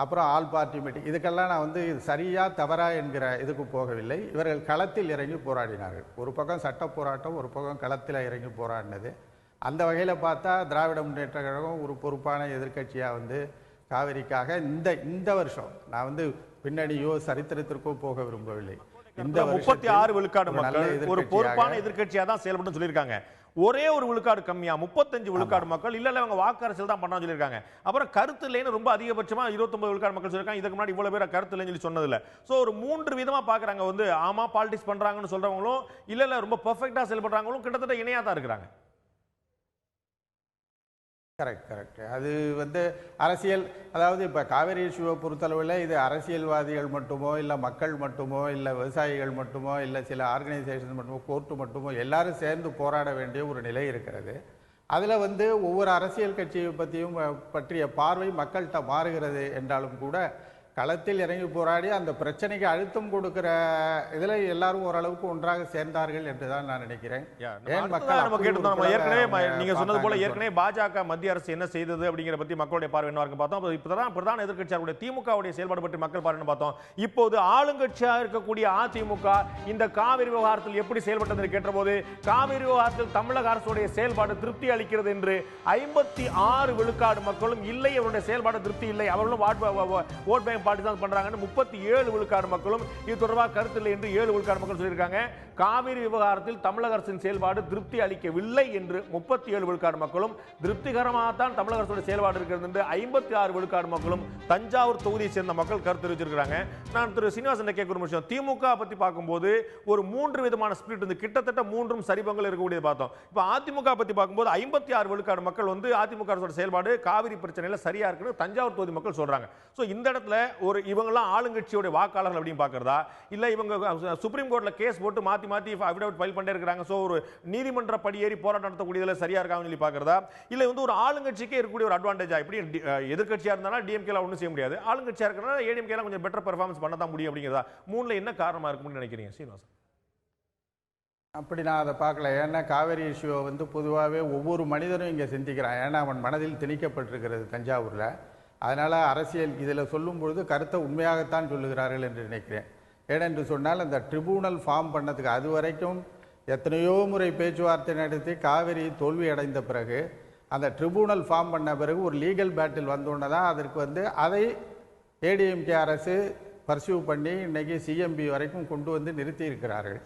அப்புறம் ஆல் பார்ட்டி மீட்டிங், இதுக்கெல்லாம் நான் வந்து சரியா தவறா என்கிற இதுக்கு போகவில்லை. இவர்கள் களத்தில் இறங்கி போராடினார்கள். ஒரு பக்கம் சட்ட போராட்டம், ஒரு பக்கம் களத்தில் இறங்கி போராடினது. அந்த வகையில் பார்த்தா திராவிட முன்னேற்ற கழகம் ஒரு பொறுப்பான எதிர்க்கட்சியாக வந்து காவிரிக்காக இந்த வருஷம், நான் வந்து பின்னணியோ சரித்திரத்திற்கோ போக விரும்பவில்லை, இந்த 36 விழுக்காடு மக்கள் ஒரு பொறுப்பான எதிர்க்கட்சியா தான் செயல்பட்டு சொல்லியிருக்காங்க. ஒரே ஒரு விழுக்காடு கம்மியா 35 விழுக்காடு மக்கள் இல்ல அவங்க வாக்கு அரசியல் தான் பண்ண சொல்லியிருக்காங்க. அப்புறம் கருத்து இல்லைன்னு ரொம்ப அதிகபட்சமா 29 விழுக்காடு மக்கள் சொல்லியிருக்காங்க. இதுக்கு முன்னாடி இவ்வளவு பேர் கருத்து இல்லைன்னு சொல்லி சொன்னதில்ல. சோ ஒரு 3 விதமா பாக்குறாங்க. வந்து ஆமா பாலிடிக்ஸ் பண்றாங்கன்னு சொல்றவங்களும் இல்ல ரொம்ப பெர்ஃபெக்ட்டா செயல்படுறாங்களும் கிட்டத்தட்ட இணையா தான் இருக்கிறாங்க. கரெக்ட். அது வந்து அரசியல், அதாவது இப்போ காவிரி இஷ்யூவை பொறுத்தளவில் இது அரசியல்வாதிகள் மட்டுமோ இல்லை மக்கள் மட்டுமோ இல்லை விவசாயிகள் மட்டுமோ இல்லை சில ஆர்கனைசேஷன் மட்டுமோ கோர்ட்டு மட்டுமோ எல்லாரும் சேர்ந்து போராட வேண்டிய ஒரு நிலை இருக்கிறது. அதில் வந்து ஒவ்வொரு அரசியல் கட்சியை பற்றிய பார்வை மக்கள்கிட்ட மாறுகிறது என்றாலும் கூட களத்தில் இறங்கி போராடி அந்த பிரச்சனைக்கு அழுத்தம் கொடுக்கிற இதில் எல்லாரும் ஓரளவுக்கு ஒன்றாக சேர்ந்தார்கள் என்றுதான் நான் நினைக்கிறேன். நீங்க சொன்னது போல ஏற்கனவே பாஜக மத்திய அரசு என்ன செய்தது அப்படிங்கிற பத்தி மக்களுடைய பார்வை என்ன இருக்கு பார்த்தோம். இப்பதான் பிரதான எதிர்க்கட்சியாருடைய திமுகவுடைய செயல்பாடு பற்றி மக்கள் பார்வை பார்த்தோம். இப்போது ஆளுங்கட்சியாக இருக்கக்கூடிய அதிமுக இந்த காவிரி விவகாரத்தில் எப்படி செயல்பட்டது கேட்டபோது காவிரி விவகாரத்தில் தமிழக அரசுடைய செயல்பாடு திருப்தி அளிக்கிறது என்று 56 விழுக்காடு மக்களும் இல்லை, அவருடைய செயல்பாடு திருப்தி இல்லை, அவர்களும் ஓட் பேங்க் பார்ட்டிசான் பண்றாங்கன்னு 37 விழுக்காடு மக்களும் இது தொடர்பாக கருத்து இல்லை என்று 7 விழுக்காடு மக்கள் சொல்லியிருக்காங்க. காவிரி விவகாரத்தில் தமிழக அரசின் செயல்பாடு திருப்தி அளிக்கவில்லை என்று 37 விழுக்காடு மக்களும், திருப்திகரமாகத்தான் தமிழக அரசுடைய செயல்பாடு இருக்கிறது என்று 56 விழுக்காடு மக்களும் தஞ்சாவூர் தொகுதியை சேர்ந்த மக்கள் கருத்து தெரிவிச்சிருக்காங்க. நான் திரு சீனிவாசன் கேட்கிற விஷயம், திமுக பத்தி பார்க்கும்போது ஒரு 3 விதமான ஸ்பிரிட் இருந்து கிட்டத்தட்ட 3 சரிபங்கள் இருக்கக்கூடியது பார்த்தோம். இப்போ அதிமுக பத்தி பார்க்கும்போது 56 விழுக்காடு மக்கள் வந்து அதிமுக அரசோட செயல்பாடு காவிரி பிரச்சனையில சரியா இருக்குன்னு தஞ்சாவூர் தொகுதி மக்கள் சொல்றாங்க. சோ இந்த இடத்துல ஒரு இவங்கெல்லாம் ஆளுங்கட்சியோட வாக்காளர்கள் அப்படின்னு பார்க்கறதா, இல்லை இவங்க சுப்ரீம் கோர்ட்டில் கேஸ் போட்டு மாற்றி மாற்றி அஃபிடவிட் ஃபைல் பண்ணிட்டே இருக்கிறாங்க, ஸோ ஒரு நீதிமன்ற படியேறி போராட்டம் நடத்தக்கூடியதில் சரியா இருக்காங்கன்னு சொல்லி பார்க்கறதா, இல்லை ஒரு ஆளுங்கட்சிக்கே இருக்கக்கூடிய ஒரு அட்வான்டேஜா, இப்படி எதிர்கட்சியாக இருந்தாலும் டிஎம்கேல ஒன்றும் செய்ய முடியாது, ஆளுங்கட்சியாக இருக்கிறனால ஏடிஎம்கேல கொஞ்சம் பெட்டர் பெர்ஃபார்மன்ஸ் பண்ண தான் முடியும் அப்படிங்கிறதா, மூணுல என்ன காரணமாக இருக்கும்னு நினைக்கிறீங்க சீனிவாசன்? அப்படி நான் அதை பார்க்கல. ஏன்னா காவேரி இஷ்யூவை பொதுவாகவே ஒவ்வொரு மனிதனும் இங்கே சிந்திக்கிறான். ஏன்னா அவன் மனதில் திணிக்கப்பட்டிருக்கிறது தஞ்சாவூரில். அதனால் அரசியல் இதில் சொல்லும் பொழுது கருத்தை உண்மையாகத்தான் சொல்லுகிறார்கள் என்று நினைக்கிறேன். ஏனென்று சொன்னால் அந்த ட்ரிபுனல் ஃபார்ம் பண்ணதுக்கு அது வரைக்கும் எத்தனையோ முறை பேச்சுவார்த்தை நடத்தி காவேரி தோல்வி அடைந்த பிறகு அந்த ட்ரிபுனல் ஃபார்ம் பண்ண பிறகு ஒரு லீகல் பேட்டில் வந்தோன்னே தான் அதற்கு அதை ஏடிஎம்கே அரசு பர்சியூ பண்ணி இன்றைக்கி சிஎம்பி வரைக்கும் கொண்டு நிறுத்தி இருக்கிறார்கள்.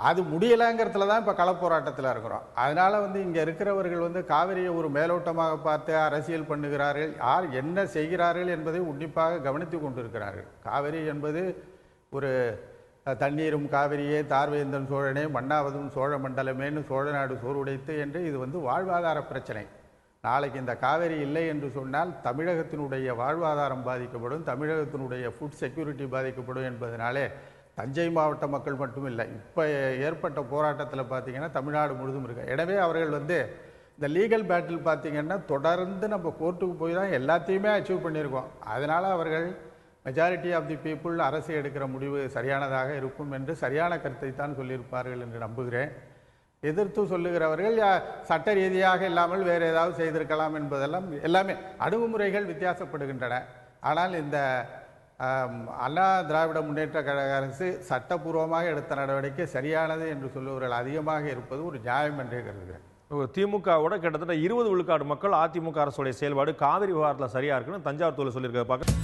அது முடியலைங்கிறதுல தான் இப்போ களப்போராட்டத்தில் இருக்கிறோம். அதனால் இங்கே இருக்கிறவர்கள் காவிரியை ஒரு மேலோட்டமாக பார்த்து அரசியல் பண்ணுகிறார்கள். யார் என்ன செய்கிறார்கள் என்பதை உன்னிப்பாக கவனித்து கொண்டிருக்கிறார்கள். காவிரி என்பது ஒரு தண்ணீரும் காவிரியே தார்வேந்தன் சோழனே மன்னாவதும் சோழ மண்டலமேன்னு சோழ நாடு சோறுடைத்து என்று இது வாழ்வாதார பிரச்சனை. நாளைக்கு இந்த காவிரி இல்லை என்று சொன்னால் தமிழகத்தினுடைய வாழ்வாதாரம் பாதிக்கப்படும், தமிழகத்தினுடைய ஃபுட் செக்யூரிட்டி பாதிக்கப்படும் என்பதனாலே தஞ்சை மாவட்ட மக்கள் மட்டும் இல்லை, இப்போ ஏற்பட்ட போராட்டத்தில் பார்த்திங்கன்னா தமிழ்நாடு முழுதும் இருக்கு. எனவே அவர்கள் இந்த லீகல் பேட்டில் பார்த்திங்கன்னா தொடர்ந்து நம்ம கோர்ட்டுக்கு போய் தான் எல்லாத்தையுமே அச்சீவ் பண்ணியிருக்கோம். அதனால் அவர்கள் மெஜாரிட்டி ஆஃப் தி பீப்புள் அரசு எடுக்கிற முடிவு சரியானதாக இருக்கும் என்று சரியான கருத்தை தான் சொல்லியிருப்பார்கள் என்று நம்புகிறேன். எதிர்த்து சொல்லுகிறவர்கள் சட்ட ரீதியாக இல்லாமல் வேறு ஏதாவது செய்திருக்கலாம் என்பதெல்லாம் எல்லாமே அணுகுமுறைகள் வித்தியாசப்படுகின்றன. ஆனால் இந்த அண்ணா திராவிட முன்னேற்ற கழக அரசு சட்டப்பூர்வமாக எடுத்த நடவடிக்கை சரியானது என்று சொல்லுவவர்கள் அதிகமாக இருப்பது ஒரு நியாயம் என்றே கருதுகிறேன். திமுகவோட கிட்டத்தட்ட 20 விழுக்காடு மக்கள் அதிமுக அரசுடைய செயல்பாடு காவிரி விவகாரத்தில் சரியா இருக்குன்னு தஞ்சாவூர் தோழர் சொல்லியிருக்க பார்க்க.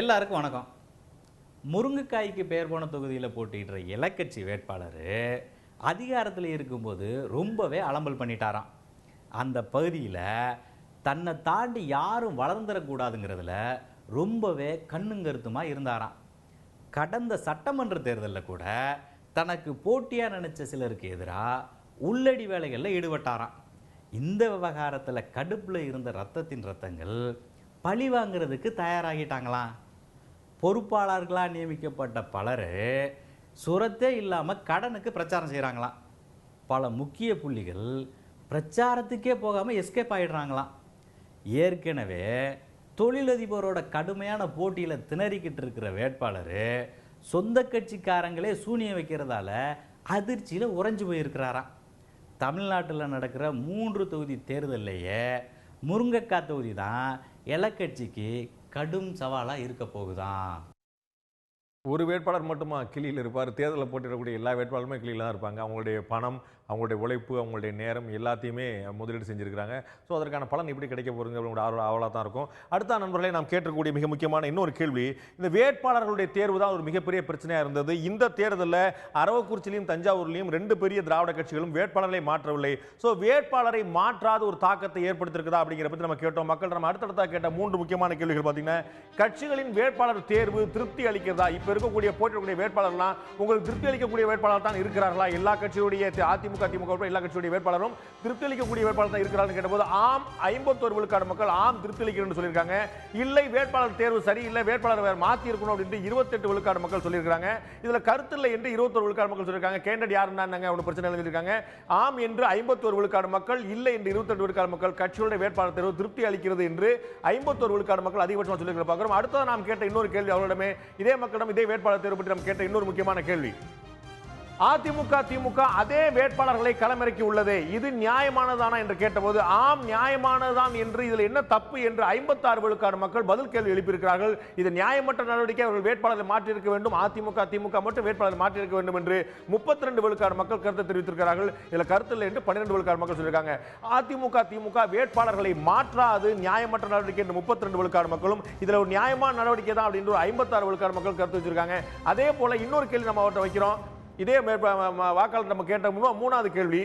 எல்லாருக்கும் வணக்கம். முருங்கைக்காய்க்கு பெயர் போன தொகுதியில் போட்டியிடுற இலக்கட்சி வேட்பாளர் அதிகாரத்தில் இருக்கும்போது ரொம்பவே அலம்பல் பண்ணிட்டாராம். அந்த பகுதியில் தன்னை தாண்டி யாரும் வளர்ந்துடக்கூடாதுங்கிறதுல ரொம்பவே கண்ணுங்கருத்துமாக இருந்தாராம். கடந்த சட்டமன்ற தேர்தலில் கூட தனக்கு போட்டியாக நினச்ச சிலருக்கு எதிராக உள்ளடி வேலைகளில் ஈடுபட்டாராம். இந்த விவகாரத்தில் கடுப்பில் இருந்த ரத்தங்கள் பழி வாங்கிறதுக்கு தயாராகிட்டாங்களாம். பொறுப்பாளர்களாக நியமிக்கப்பட்ட பலர் சுரத்தே இல்லாமல் கடனுக்கு பிரச்சாரம் செய்கிறாங்களாம். பல முக்கிய புள்ளிகள் பிரச்சாரத்துக்கே போகாமல் எஸ்கேப் ஆகிடுறாங்களாம். ஏற்கனவே தொழிலதிபரோட கடுமையான போட்டியில் திணறிக்கிட்டு இருக்கிற வேட்பாளர் சொந்த கட்சிக்காரங்களே சூனியம் வைக்கிறதால அதிர்ச்சியில் உறைஞ்சு போயிருக்கிறாராம். தமிழ்நாட்டில் நடக்கிற 3 தொகுதி தேர்தல்லையே முருங்கைக்காய் தொகுதி தான் இலக்கட்சிக்கு கடும் சவாலாக இருக்க போகுதான். ஒரு வேட்பாளர் மட்டுமா கிளியில் இருப்பார்? தேர்தலில் போட்டியிடக்கூடிய எல்லா வேட்பாளருமே கிளியில் தான் இருப்பாங்க. அவங்களுடைய பணம், அவங்களுடைய உழைப்பு, அவங்களுடைய நேரம் எல்லாத்தையுமே முதலீடு செஞ்சுருக்கிறாங்க. ஸோ அதற்கான பலன் எப்படி கிடைக்க போகிறீங்க அவங்களோட ஆவலாக தான் இருக்கும். அடுத்த நண்பர்களே, நாம் கேட்கக்கூடிய மிக முக்கியமான இன்னொரு கேள்வி, இந்த வேட்பாளர்களுடைய தேர்வு தான் ஒரு மிகப்பெரிய பிரச்சனையாக இருந்தது. இந்த தேர்தலில் அரவக்குறிச்சிலையும் தஞ்சாவூர்லையும் 2 பெரிய திராவிட கட்சிகளும் வேட்பாளரை மாற்றவில்லை. ஸோ வேட்பாளரை மாற்றாத ஒரு தாக்கத்தை ஏற்படுத்திருக்குதா அப்படிங்கிற பற்றி நம்ம கேட்டோம். மக்கள் நம்ம அடுத்தடுத்த கேட்ட 3 முக்கியமான கேள்விகள் பார்த்தீங்கன்னா, கட்சிகளின் வேட்பாளர் தேர்வு திருப்தி அளிக்கிறதா? இப்போ இருக்கக்கூடிய போட்டியிடக்கூடிய வேட்பாளர்லாம் உங்களுக்கு திருப்தி அளிக்கக்கூடிய வேட்பாளர் தான் இருக்கிறார்களா? எல்லா கட்சியுடைய திமுக எல்லா கட்சியுடைய வேட்பாளரும் திருப்தி அளிக்கக்கூடிய வேட்பாளர் தான் இருக்கிறார்கள் கேட்டபோது ஆம் 51 விழுக்காடு மக்கள் ஆம் திருப்தி அளிக்கிறேன்னு சொல்லியிருக்காங்க. இல்லை வேட்பாளர் தேர்வு சரியில்லை, வேட்பாளர் வேறு மாற்றி இருக்கணும் அப்படின்னு 28 விழுக்காடு மக்கள் சொல்லியிருக்காங்க. இதுல கருத்து இல்லை என்று 21 விழுக்காடு மக்கள் சொல்லியிருக்காங்க. கேண்டட் யாருன்னாங்க ஒன்றும் பிரச்சனை சொல்லியிருக்காங்க. ஆம் என்று 51 விழுக்காடு மக்கள், இல்லை என்று 28 விழுக்காடு மக்கள் கட்சியுடைய வேட்பாளர் தேர்வு திருப்தி அளிக்கிறது என்று 51 விழுக்காடு மக்கள் அதிகபட்சமாக சொல்லியிருக்கிற பார்க்கிறோம். அடுத்தது நாம் கேட்ட இன்னொரு கேள்வி, அவர்களிடமே இதே மக்களிடம் இதே வேட்பாளர் தேர்வு பற்றி நாம் கேட்ட இன்னொரு முக்கியமான கேள்வி, அதிமுக திமுக அதே வேட்பாளர்களை களமிறக்கி உள்ளது, இது நியாயமானதானா என்று கேட்டபோது ஆம் நியாயமானதான் என்று, இதில் என்ன தப்பு என்று 56 விழுக்காடு மக்கள் பதில் கேள்வி எழுப்பியிருக்கிறார்கள். இது நியாயமற்ற நடவடிக்கை, அவர்கள் வேட்பாளரை மாற்றியிருக்க வேண்டும், அதிமுக திமுக மட்டும் வேட்பாளரை மாற்றியிருக்க வேண்டும் என்று 32 விழுக்காடு மக்கள் கருத்து தெரிவித்திருக்கிறார்கள். இதில் கருத்து இல்லை என்று 12 விழுக்காடு மக்கள் சொல்லியிருக்காங்க. அதிமுக திமுக வேட்பாளர்களை மாற்றாது நியாயமற்ற நடவடிக்கை என்று 32 விழுக்காடு மக்களும், இதில் ஒரு நியாயமான நடவடிக்கை தான் அப்படின்னு 56 விழுக்காடு மக்கள் கருத்து வச்சிருக்காங்க. அதே போல இன்னொரு கேள்வி நம்ம அவர்கிட்ட வைக்கிறோம். இதே வாக்காளர் நம்ம கேட்ட 3வது கேள்வி,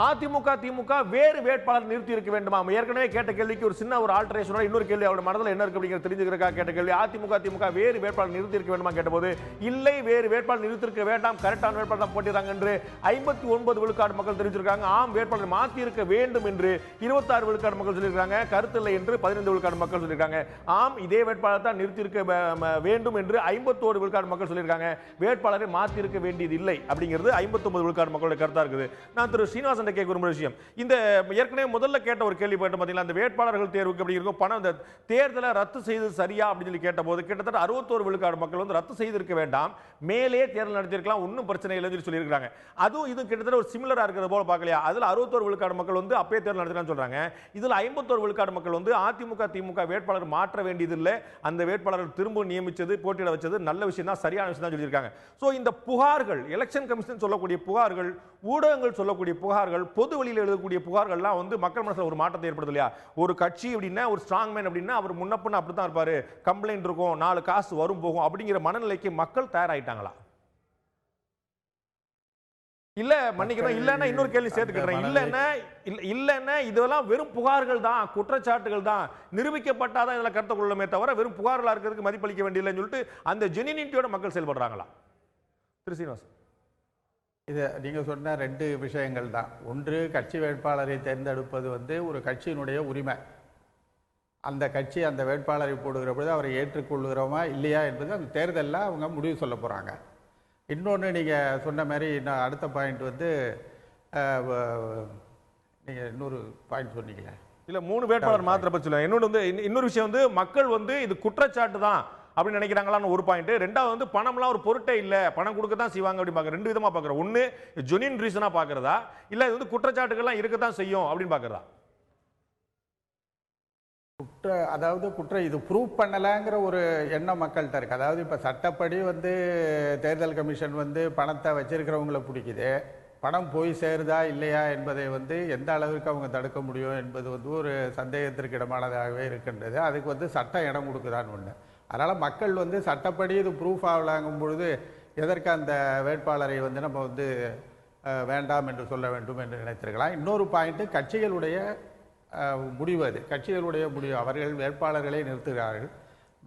அதிமுக திமுக வேறு வேட்பாளர் நிறுத்தி இருக்க வேண்டுமா? ஏற்கனவே கேட்ட கேள்விக்கு ஒரு சின்ன ஒரு ஆல்டரேஷனோட இன்னொரு கேள்வி அவருடைய மனதில் என்ன இருக்கு அப்படிங்கிற தெரிஞ்சுக்கிறதுக்காக கேட்ட கேள்வி. அதிமுக திமுக வேறு வேட்பாளர் நிறுத்தி இருக்க வேண்டுமா கேட்டபோது இல்லை, வேறு வேட்பாளர் நிறுத்தி இருக்க வேண்டாம், கரெக்டான வேட்பாளர் தான் போட்டிடுறாங்க என்று 59 விழுக்காடு மக்கள் தெரிவிச்சிருக்காங்க. ஆம், வேட்பாளர் மாற்றி இருக்க வேண்டும் என்று 26 விழுக்காடு மக்கள் சொல்லியிருக்காங்க. கருத்தில்லை என்று 15 விழுக்காடு மக்கள் சொல்லியிருக்காங்க. ஆம், இதே வேட்பாளர் தான் நிறுத்தி இருக்க வேண்டும் என்று 51 விழுக்காடு மக்கள் சொல்லியிருக்காங்க. வேட்பாளரை மாற்றி இருக்க வேண்டியது இல்லை அப்படிங்கிறது 59 விழுக்காடு மக்களுடைய கருத்தா இருக்குது. நான் திரு ஸ்ரீனிவாசன் கேட்க விரும்புகிற விஷயம், இந்த ஏற்கனவே முதல்ல கேட்ட ஒரு கேள்வி போயிட்டு பார்த்தீங்களா, அந்த வேட்பாளர்கள் தேர்வுக்கு அப்படி இருக்கும் பணம், இந்த தேர்தலை ரத்து செய்து சரியா அப்படின்னு சொல்லி கேட்டபோது கிட்டத்தட்ட 61 விழுக்காடு மக்கள் வந்து ரத்து செய்திருக்க வேண்டாம், மேலே தேர்தல் நடத்திருக்கலாம், ஒன்றும் பிரச்சனை இல்லைன்னு சொல்லியிருக்காங்க. அதுவும் இது கிட்டத்தட்ட ஒரு சிமிலரா இருக்கிறது போல பார்க்கலையா? அதுல 61 விழுக்காடு மக்கள் வந்து அப்பே தேர்தல் நடத்திருக்கான்னு சொல்றாங்க. இதுல 51 விழுக்காடு மக்கள் வந்து அதிமுக திமுக வேட்பாளர் மாற்ற வேண்டியதில்லை, அந்த வேட்பாளர்கள் திரும்ப நியமிச்சது போட்டியிட வச்சது நல்ல விஷயம் தான், சரியான விஷயம் தான் சொல்லியிருக்காங்க. சோ இந்த புகார்கள், எலெக்ஷன் கமிஷன் சொல்லக்கூடிய புகார்கள், ஊடகங்கள் சொல்லக்கூடிய புகார்கள், பொது வழியில் எழுதக்கூடிய புகார்கள்லாம் வந்து மக்கள் மனசுல ஒரு மாற்றத்தை ஏற்படுது இல்லையா? ஒரு கட்சி அப்படின்னா, ஒரு ஸ்ட்ராங் மேன் அப்படின்னா அவர் முன்னப்பண்ண அப்படித்தான் இருப்பாரு, கம்ப்ளைண்ட் இருக்கும், 4 காசு வரும் போகும் அப்படிங்கிற மனநிலைக்கு மக்கள் தயாராயிட்டாங்களா? இல்ல மன்னிக்கணும், இல்லன்னா இன்னொரு கேள்வி சேர்த்துக்கிறேன், இல்லன்னா இதெல்லாம் வெறும் புகார்கள் தான், குற்றச்சாட்டுகள் தான், நிரூபிக்கப்பட்டாதான் இதெல்லாம் கருத்தை கொள்ளுமே தவிர வெறும் புகார்களா இருக்கிறதுக்கு மதிப்பளிக்க வேண்டியதில்லைன்னு சொல்லிட்டு அந்த ஜெனினிட்டியோட மக்கள் செயல்படுறாங்களா? திரு சீனிவாசன், இது நீங்கள் சொன்ன 2 விஷயங்கள் தான். ஒன்று, கட்சி வேட்பாளரை தேர்ந்தெடுப்பது வந்து ஒரு கட்சியினுடைய உரிமை. அந்த கட்சி அந்த வேட்பாளரை போடுகிற பொழுது அவரை ஏற்றுக்கொள்கிறோமா இல்லையா என்பது அந்த தேர்தலில் அவங்க முடிவு சொல்ல போகிறாங்க. இன்னொன்று, நீங்கள் சொன்ன மாதிரி நான் அடுத்த பாயிண்ட் வந்து நீங்கள் இன்னொரு பாயிண்ட் சொன்னீங்களே, இல்லை 3 வேட்பாளர் மாத்திர பற்றி சொல்லுங்கள். இன்னொன்று வந்து இன்னொரு விஷயம் வந்து மக்கள் வந்து இது குற்றச்சாட்டு தான் அப்படின்னு நினைக்கிறாங்களான்னு ஒரு பாயிண்ட். ரெண்டாவது வந்து பணம்லாம் ஒரு பொருட்டே இல்லை, பணம் கொடுக்க தான் செய்வாங்க அப்படின்னு பார்க்குறேன். 2 விதமாக பார்க்குறோம். ஒன்று ஜெனின் ரீசனாக பார்க்குறதா, இல்லை இது வந்து குற்றச்சாட்டுகள்லாம் இருக்க தான் செய்யும் அப்படின்னு பார்க்குறதா? குற்றம் இது ப்ரூவ் பண்ணலைங்கிற ஒரு எண்ணம் மக்கள்கிட்ட இருக்குது. அதாவது இப்போ சட்டப்படி வந்து தேர்தல் கமிஷன் வந்து பணத்தை வச்சிருக்கிறவங்களை பிடிக்குது, பணம் போய் சேருதா இல்லையா என்பதை வந்து எந்த அளவிற்கு அவங்க தடுக்க முடியும் என்பது வந்து ஒரு சந்தேகத்திற்கு இடமானதாகவே இருக்கின்றது. அதுக்கு வந்து சட்டம் இடம் கொடுக்குதான்னு ஒன்று. அதனால் மக்கள் வந்து சட்டப்படி இது ப்ரூஃப் ஆகலாங்கும் பொழுது எதற்கு அந்த வேட்பாளரை வந்து நம்ம வந்து வேண்டாம் என்று சொல்ல வேண்டும் என்று நினைத்திருக்கலாம். இன்னொரு பாயிண்ட்டு, கட்சிகளுடைய முடிவு. அது கட்சிகளுடைய முடிவு. அவர்கள் வேட்பாளர்களை நிறுத்துகிறார்கள்.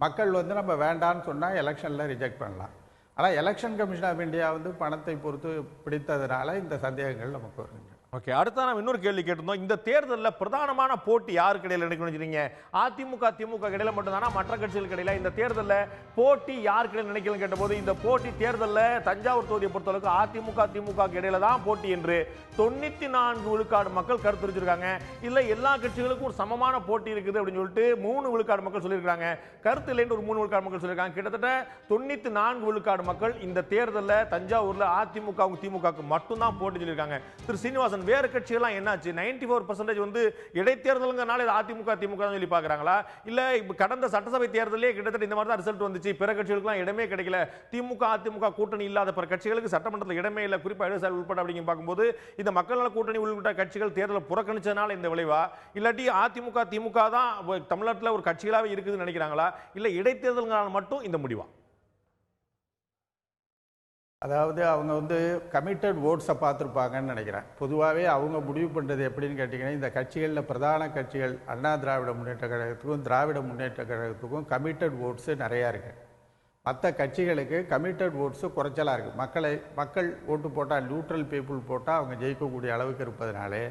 மக்கள் வந்து நம்ம வேண்டான்னு சொன்னால் எலெக்ஷனில் ரிஜெக்ட் பண்ணலாம். ஆனால் எலெக்ஷன் கமிஷன் ஆஃப் இந்தியா வந்து பணத்தை பொறுத்து பிடித்ததுனால இந்த சந்தேகங்கள் நமக்கு வருகின்றன. ஓகே, அடுத்த நம்ம இன்னொரு கேள்வி கேட்டிருந்தோம். இந்த தேர்தலில் பிரதானமான போட்டி யாருக்கு இடையில நினைக்கிறீங்க? அதிமுக திமுக இடையில மட்டும்தானா, மற்ற கட்சிகளுக்கு இடையில? இந்த தேர்தலில் போட்டி யாருக்கு இடையில நினைக்கலன்னு கேட்டபோது இந்த போட்டி தேர்தலில் தஞ்சாவூர் தொகுதியை பொறுத்தளவுக்கு அதிமுக திமுக இடையில தான் போட்டி என்று 94 விழுக்காடு மக்கள் கருத்து தெரிவிச்சிருக்காங்க. இல்லை எல்லா கட்சிகளுக்கும் ஒரு சமமான போட்டி இருக்குது அப்படின்னு சொல்லிட்டு 3 விழுக்காடு மக்கள் சொல்லியிருக்காங்க. கருத்து இல்லைன்னு ஒரு 3 விழுக்காடு மக்கள் சொல்லியிருக்காங்க. கிட்டத்தட்ட 94 விழுக்காடு மக்கள் இந்த தேர்தலில் தஞ்சாவூர்ல அதிமுக திமுக மட்டும்தான் போட்டி சொல்லியிருக்காங்க. திரு சீனிவாசன், வேறு கட்சிகள்லாம் என்னாச்சு? 94% வந்து இடைத்தேர்தலுங்கிறனால இது அதிமுக திமுக சொல்லி பார்க்குறாங்களா? இல்லை கடந்த சட்டசபை தேர்தலே கிட்டத்தட்ட இந்த மாதிரி தான் ரிசல்ட் வந்துச்சு, பிற கட்சிகளுக்குலாம் இடமே கிடைக்கல, திமுக அதிமுக கூட்டணி இல்லாத பிற கட்சிகளுக்கு சட்டமன்றத்தில் இடமே இல்லை, குறிப்பாக இடதுசாரி உட்பட அப்படிங்க பார்க்கும்போது இந்த மக்கள் நல கூட்டணி உள்ளிட்ட கட்சிகள் தேர்தலை புறக்கணிச்சதுனால இந்த விளைவா, இல்லாட்டி அதிமுக திமுக தான் தமிழ்நாட்டில் ஒரு கட்சிகளாகவே இருக்குதுன்னு நினைக்கிறாங்களா, இல்லை இடைத்தேர்தல்களால் மட்டும் இந்த முடிவா? அதாவது அவங்க வந்து கமிட்டட் ஓட்ஸை பார்த்துருப்பாங்கன்னு நினைக்கிறேன். பொதுவாகவே அவங்க முடிவு பண்ணுறது எப்படின்னு கேட்டிங்கன்னா, இந்த கட்சிகளில் பிரதான கட்சிகள் அண்ணா திராவிட முன்னேற்ற கழகத்துக்கும் திராவிட முன்னேற்ற கழகத்துக்கும் கமிட்டட் ஓட்ஸு நிறையா இருக்குது. மற்ற கட்சிகளுக்கு கமிட்டட் ஓட்ஸு குறைச்சலாக இருக்குது. மக்கள் ஓட்டு போட்டால், நியூட்ரல் பீப்புள் போட்டால் அவங்க ஜெயிக்கக்கூடிய அளவுக்கு இருப்பதனாலே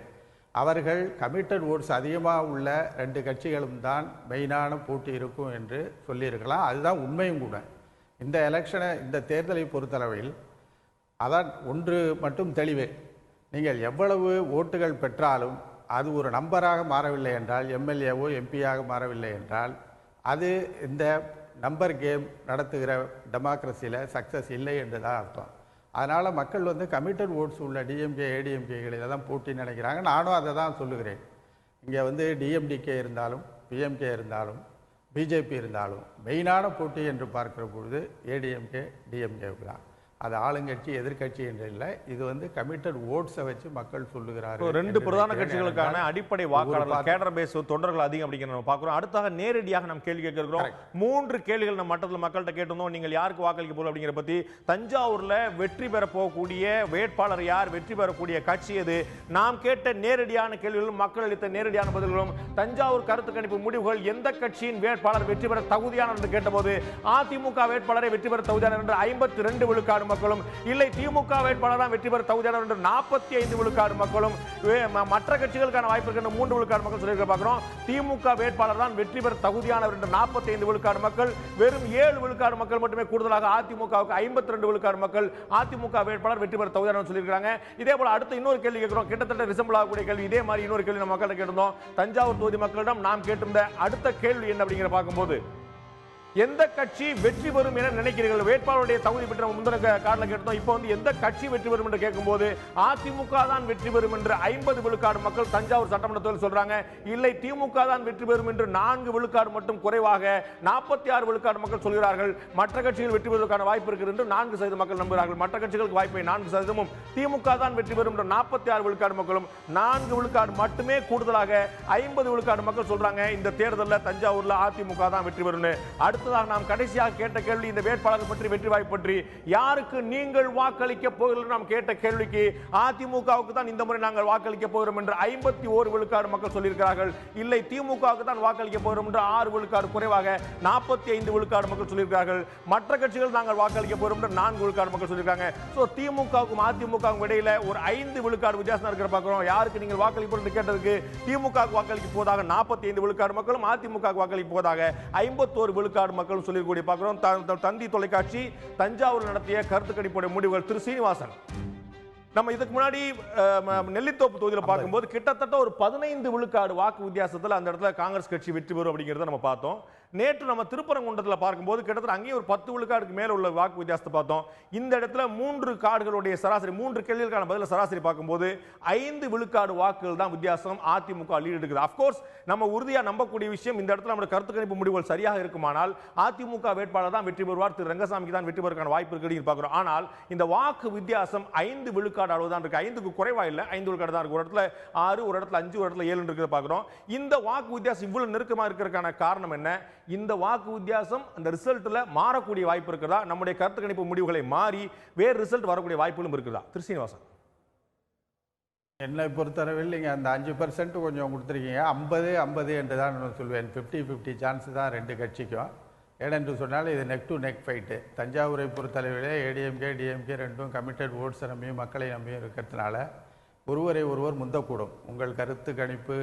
அவர்கள் கமிட்டட் ஓட்ஸ் அதிகமாக உள்ள 2 கட்சிகளும் தான் மெயினான போட்டி இருக்கும் என்று சொல்லியிருக்கலாம். அதுதான் உண்மையும் கூட. இந்த எலெக்ஷனை, இந்த தேர்தலை பொறுத்தளவில் அதான் ஒன்று மட்டும் தெளிவே, நீங்கள் எவ்வளவு ஓட்டுகள் பெற்றாலும் அது ஒரு நம்பராக மாறவில்லை என்றால், எம்எல்ஏவோ எம்பியாக மாறவில்லை என்றால், அது இந்த நம்பர் கேம் நடத்துகிற டெமோக்ரஸியில் சக்ஸஸ் இல்லை என்று தான் அர்த்தம். அதனால் மக்கள் வந்து கமிட்டட் ஓட்ஸ் உள்ள டிஎம்கே ஏடிஎம்கேகளில் தான் போட்டின்னு நினைக்கிறாங்க. நானும் அதை தான் சொல்லுகிறேன். இங்கே வந்து டிஎம்டிகே இருந்தாலும் பிஎம்கே இருந்தாலும் பிஜேபி இருந்தாலும் மெயினான போட்டி என்று பார்க்கிற பொழுது ஏடிஎம்கே டிஎம்கேவுக்கு தான். அது ஆளுங்கட்சி எதிர்க்கட்சி என்று இல்லை, இது வந்து கமிட்டட் ஓட்ஸை வச்சு மக்கள் சொல்லுகிறார்கள். ரெண்டு பிரதான கட்சிகளுக்கான அடிப்படை வாக்காளர்கள் கேடர் பேஸ் தொண்டர்கள் அதிகம் அப்படிங்கிற நம்ம பார்க்கிறோம். அடுத்தாக நேரடியாக நம்ம கேள்வி கேட்கிறோம். 3 கேள்விகள் நம்ம மட்டத்தில் மக்கள்கிட்ட கேட்டிருந்தோம். நீங்கள் யாருக்கு வாக்களிக்க போல அப்படிங்கிற பத்தி. தஞ்சாவூர்ல வெற்றி பெற போகக்கூடிய வேட்பாளர் யார், வெற்றி பெறக்கூடிய கட்சி எது, நாம் கேட்ட நேரடியான கேள்விகளும் மக்கள் அளித்த நேரடியான பதில்களும், தஞ்சாவூர் கருத்து கணிப்பு முடிவுகள் எந்த கட்சியின் வேட்பாளர் வெற்றி பெற தகுதியான என்று கேட்டபோது அதிமுக வேட்பாளரை வெற்றி பெற தகுதியான என்று 52 விழுக்காடு மக்களும், இல்லை திமுக வேட்பாளர் தான் வெற்றி பெற தகுதியானவர் என்று 45 விழுக்காடு மக்களும், மற்ற கட்சிகளுக்கான வாய்ப்பு இருக்கின்ற 3 விழுக்காடு மக்கள் சொல்லியிருக்க பார்க்கிறோம். திமுக வேட்பாளர் தான் வெற்றி பெற தகுதியானவர் என்று 45 விழுக்காடு மக்கள், வெறும் 7 விழுக்காடு மக்கள் மட்டுமே கூடுதலாக அதிமுகவுக்கு 52 விழுக்காடு மக்கள் அதிமுக வேட்பாளர் வெற்றி பெற தகுதியானவர் சொல்லியிருக்காங்க. இதே போல அடுத்த இன்னொரு கேள்வி கேட்கிறோம். கிட்டத்தட்ட ரிசம்பிள் ஆகக்கூடிய கேள்வி. இதே மாதிரி இன்னொரு கேள்வி நம்ம மக்கள்கிட்ட கேட்டிருந்தோம். தஞ்சாவூர் தொகுதி மக்களிடம் நாம் கேட்டிருந்த அடுத்த கேள்வி என்ன அப்படிங்கிற பார்க்கும்போது, எந்த கட்சி வெற்றி பெறும் என நினைக்கிறீர்கள்? வேட்பாளருடைய தகுதி பற்றி நம்ம முந்தின கார்டில் கேட்டோம். இப்போ வந்து எந்த கட்சி வெற்றி பெறும் என்று கேட்கும்போது அதிமுக தான் வெற்றி பெறும் என்று 50 விழுக்காடு மக்கள் தஞ்சாவூர் சட்டமன்றத்தில் சொல்றாங்க. இல்லை திமுக தான் வெற்றி பெறும் என்று 4 விழுக்காடு மட்டும் குறைவாக 46 விழுக்காடு மக்கள் சொல்கிறார்கள். மற்ற கட்சிகள் வெற்றி பெறுவதற்கான வாய்ப்பு இருக்கிறது என்று 4% மக்கள் நம்புகிறார்கள். மற்ற கட்சிகளுக்கு வாய்ப்பை 4%, திமுக தான் வெற்றி பெறும் என்று 46 விழுக்காடு மக்களும், 4 விழுக்காடு மட்டுமே கூடுதலாக 50 விழுக்காடு மக்கள் சொல்றாங்க இந்த தேர்தலில் தஞ்சாவூர்ல அதிமுக தான் வெற்றி பெறும். நாம் கடைசியாக கேட்ட கேள்வி இந்த வேட்பாளர் பற்றி, வெற்றி வாய்ப்பு பற்றி, யாருக்கு நீங்கள் வாக்களிக்க போகிறீர்கள் நாம் கேட்ட கேள்விக்கு அதிமுகவுக்கு தான் இந்த முறை நாங்கள் வாக்களிக்க போகிறோம் என்று 51 விழுக்காடு மக்கள் சொல்லியிருக்கிறார்கள். இல்லை திமுகவுக்கு தான் வாக்களிக்க போகிறோம் என்று 6 விழுக்காடு குறைவாக 45 விழுக்காடு மக்கள் சொல்லியிருக்கிறார்கள். மற்ற கட்சிகள் நாங்கள் வாக்களிக்க போகிறோம் என்று 4 விழுக்காடு மக்கள் சொல்லியிருக்காங்க. சோ திமுகவுக்கும் அதிமுகவுக்கும் இடையில ஒரு 5 விழுக்காடு வித்தியாசம் இருக்கிற பார்க்கிறோம். யாருக்கு நீங்கள் வாக்களிப்போம் என்று கேட்டதுக்கு திமுகவுக்கு வாக்களிக்க போவதாக 45 விழுக்காடு மக்களும், அதிமுகவுக்கு வாக்களிக்க போவதாக 51 விழுக்காடு மக்களும் சொல்லிக்கூடிய பார்க்கிறோம். தந்தி தொலைக்காட்சி தஞ்சாவூர் நடத்திய கருத்து கணிப்புடைய முடிவுகள். திரு சீனிவாசன், நம்ம இதுக்கு முன்னாடி நெல்லித்தோப்பு தொகுதியில் பார்க்கும்போது கிட்டத்தட்ட ஒரு 15 விழுக்காடு வாக்கு வித்தியாசத்தில் அந்த இடத்துல காங்கிரஸ் கட்சி வெற்றி பெறும் அப்படிங்கிறத நம்ம பார்த்தோம். நேற்று நம்ம திருப்பரங்குன்றத்தில் பார்க்கும்போது கிட்டத்தட்ட அங்கேயே ஒரு 10 விழுக்காடுக்கு மேல உள்ள வாக்கு வித்தியாசத்தை பார்த்தோம். இந்த இடத்துல 3 கார்டுகளுடைய சராசரி, 3 கேள்விகளுக்கான பதில சராசரி பார்க்கும்போது 5 விழுக்காடு வாக்குகள் தான் வித்தியாசம் அதிமுக லீட் எடுக்குது. அப்கோர்ஸ் நம்ம உறுதியா நம்பக்கூடிய விஷயம், இந்த இடத்துல நம்ம கருத்து கணிப்பு முடிவுகள் சரியாக இருக்குமானால் அதிமுக வேட்பாளர் தான் வெற்றி பெறுவார், திரு ரங்கசாமிக்கு தான் வெற்றி பெறுவதற்கான வாய்ப்பு இருக்கு பார்க்கிறோம். ஆனால் இந்த வாக்கு வித்தியாசம் 5 விழுக்காடு அளவு தான் இருக்கு. 5க்கு குறைவா இல்ல, 5 விழுக்காடு தான் இருக்கு. ஒரு இடத்துல 6, ஒரு இடத்துல 5, ஒரு இடத்துல 7 இருக்கிறத பார்க்கிறோம். இந்த வாக்கு வித்தியாசம் இவ்வளவு நெருக்கமா இருக்கிறதுக்கான காரணம் என்ன? இந்த வாக்கு வித்தியாசம் அந்த ரிசல்ட்ல மாறக்கூடிய வாய்ப்பு இருக்கிறதா? நம்முடைய கருத்து கணிப்பு முடிவுகளை மாறி வேறு ரிசல்ட் வரக்கூடிய வாய்ப்புகளும் இருக்குதா? திரு சீனிவாசன், என்னை பொறுத்தளவில் நீங்கள் அந்த 5% கொஞ்சம் கொடுத்துருக்கீங்க. 50-50 என்று தான் நான் சொல்வேன். 50-50 சான்ஸ் தான் 2 கட்சிக்கும். ஏனென்று சொன்னால் இது நெக் டு நெக் ஃபைட்டு. தஞ்சாவூரை பொறுத்தளவிலே ஏடிஎம்கே டிஎம்கே ரெண்டும் கமிட்டட் ஓட்ஸை நம்பியும் மக்களை நம்பியும் இருக்கிறதுனால ஒருவரை ஒருவர் முந்தக்கூடும். உங்கள் கருத்து கணிப்பு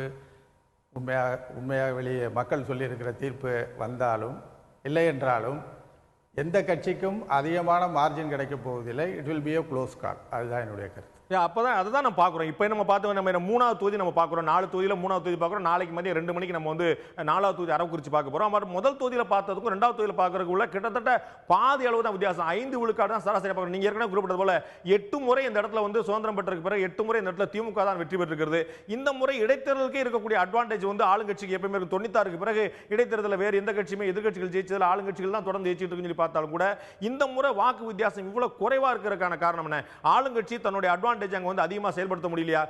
உண்மையாக வெளியே மக்கள் சொல்லியிருக்கிற தீர்ப்பு வந்தாலும் இல்லை என்றாலும் எந்த கட்சிக்கும் அதிகமான மார்ஜின் கிடைக்க போவதில்லை. It will be a close கால். அதுதான் என்னுடைய கருத்து. அப்பதான் அதுதான் நம்ம பார்க்குறோம். இப்போ நம்ம பார்த்தோம், நம்ம 3வது தொகுதி நம்ம பார்க்குறோம். 4 தொகுதியில் 3வது தொகுதி பார்க்குறோம். நாளைக்கு மதியம் 2 மணிக்கு நம்ம வந்து 4வது தொகுதி அரவக்குறிச்சி பார்க்க போகிறோம். ஆனால் முதல் தொகுதியில் பார்த்ததுக்கும் 2வது தொகுதியில் பார்க்கறதுக்குள்ள கிட்டத்தட்ட பாதி அளவு தான் வித்தியாசம். 5 விழுக்காடு தான் சராசரி பார்க்குறோம். நீங்கள் ஏற்கனவே குறிப்பிட்டது போல 8 முறை இந்த இடத்துல வந்து சுதந்திரம் பெற்றதுக்கு பிறகு 8 முறை இந்த இடத்துல திமுக தான் வெற்றி பெற்றிருக்கிறது. இந்த முறை இடைத்தேர்தலுக்கே இருக்கக்கூடிய அட்வான்டேஜ் வந்து ஆளுங்கட்சிக்கு எப்பயுமே 96க்கு பிறகு இடைத்தேர்தலில் வேறு எந்த கட்சியுமே எதிர்கட்சிகள் ஜெயிச்சதில் ஆளுங்கட்சிகள் தான் தொடர்ந்து ஜெயிச்சிட்டு இருக்குன்னு சொல்லி பார்த்தாலும் கூட இந்த முறை வாக்கு வித்தியாசம் இவ்வளவு குறைவா இருக்கிறதுக்கான காரணம் என்ன? ஆளுங்கட்சி தன்னுடைய அட்வான்டேஜ் அங்கே வந்து அதிகமாக செயல்படுத்த முடியலையா?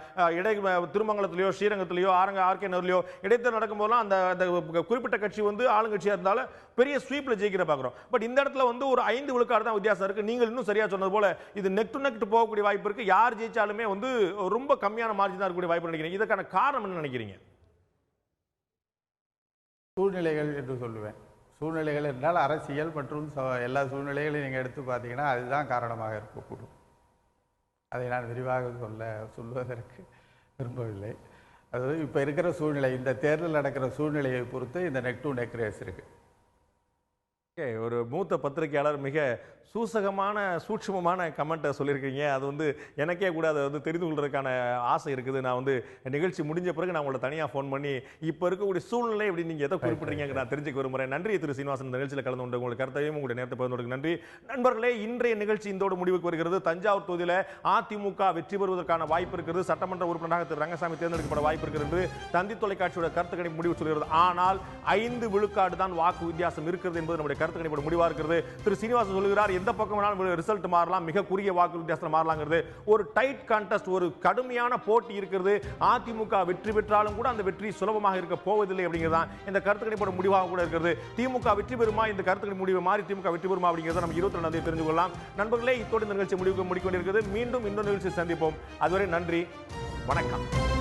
திருமங்கலத்திலேயோ ஸ்ரீரங்கத்திலேயோ ஆர்கே நகர்லையோ இடைத்தேர்தல் நடக்கும்போதெல்லாம் அந்த குறிப்பிட்ட கட்சி வந்து ஆளுங்கட்சியா இருந்தாலும் பெரிய ஸ்வீப்ல ஜெயிக்கிற பார்க்கிறோம். பட் இந்த இடத்துல வந்து ஒரு 5 விழுக்காடு தான் வித்தியாசம் இருக்கு. நீங்கள் இன்னும் சரியா சொன்னது போல இது நெக் டு நெக் போகக்கூடிய வாய்ப்பு இருக்கு. யார் ஜெயிச்சாலுமே வந்து ரொம்ப கம்மியான மார்ஜின் தான் இருக்கக்கூடிய வாய்ப்பு நினைக்கிறீங்க. இதற்கான காரணம் என்ன நினைக்கிறீங்க? சூழ்நிலைகள் என்று சொல்லுவேன். சூழ்நிலைகள் என்றால் அரசியல் மற்றும் எல்லா சூழ்நிலைகளையும் நீங்கள் எடுத்து பார்த்தீங்கன்னா அதுதான் காரணமாக இருக்கக்கூடும். அதை நான் விரிவாக சொல்வதற்கு விரும்பவில்லை. அதாவது இப்போ இருக்கிற சூழ்நிலை, இந்த தேர்தல் நடக்கிற சூழ்நிலையை பொறுத்து இந்த நெக் டு நெக் ரேஸ் இருக்கு. ஒரு மூத்த பத்திரிகையாளர் மிக சூசகமான சூட்சமமான கமெண்ட்டை சொல்லியிருக்கீங்க. அது வந்து எனக்கே கூட அதை வந்து தெரிந்து கொள்றதுக்கான ஆசை இருக்குது. நான் வந்து நிகழ்ச்சி முடிஞ்ச பிறகு நான் உங்களை தனியாக ஃபோன் பண்ணி இப்போ இருக்கக்கூடிய சூழ்நிலை எப்படி நீங்கள் எதை குறிப்பிட்றீங்க நான் தெரிஞ்சுக்க விரும்புகிறேன். நன்றி திரு சீனிவாசன், இந்த நிகழ்ச்சியில் கலந்து கொண்டு உங்களுக்கு கருத்தையும் உங்களுடைய நேரத்தை பகிர்ந்து நன்றி. நண்பர்களே, இன்றைய நிகழ்ச்சி இதோடு முடிவுக்கு வருகிறது. தஞ்சாவூர் தொகுதியில் அதிமுக வெற்றி பெறுவதற்கான வாய்ப்பு இருக்கிறது. சட்டமன்ற உறுப்பினராக திரு ரங்கசாமி தேர்ந்தெடுக்கப்பட வாய்ப்பு இருக்கிறது. தந்தி தொலைக்காட்சியோட கருத்து கணிப்பு முடிவு சொல்கிறது. ஆனால் 5 விழுக்காடு தான் வாக்கு வித்தியாசம் இருக்கிறது என்பது நம்முடைய கருத்து கணிப்போட முடிவா இருக்கிறது. திரு சீனிவாசன் சொல்லுகிறார் எந்த பக்கம் வேணாலும் ரிசல்ட் மாறலாம், மிக குறுகிய வாக்கு வித்தியாசத்தில் மாறலாங்கிறது. ஒரு டைட் கான்டெஸ்ட், ஒரு கடுமையான போட்டி இருக்கிறது. அதிமுக வெற்றி பெற்றாலும் கூட அந்த வெற்றி சுலபமாக இருக்க போவதில்லை அப்படிங்கிறதான் இந்த கருத்து கணிப்போட முடிவாக கூட இருக்கிறது. திமுக வெற்றி பெறுமா, இந்த கருத்து கணிப்பு முடிவு மாறி திமுக வெற்றி பெறுமா அப்படிங்கிறத நம்ம 22 தெரிந்து கொள்ளலாம். நண்பர்களே, இத்தோடு இந்த நிகழ்ச்சி முடிவுக்கு முடிக்கொண்டிருக்கிறது. மீண்டும் இன்னொரு நிகழ்ச்சி சந்திப்போம். அதுவரை நன்றி, வணக்கம்.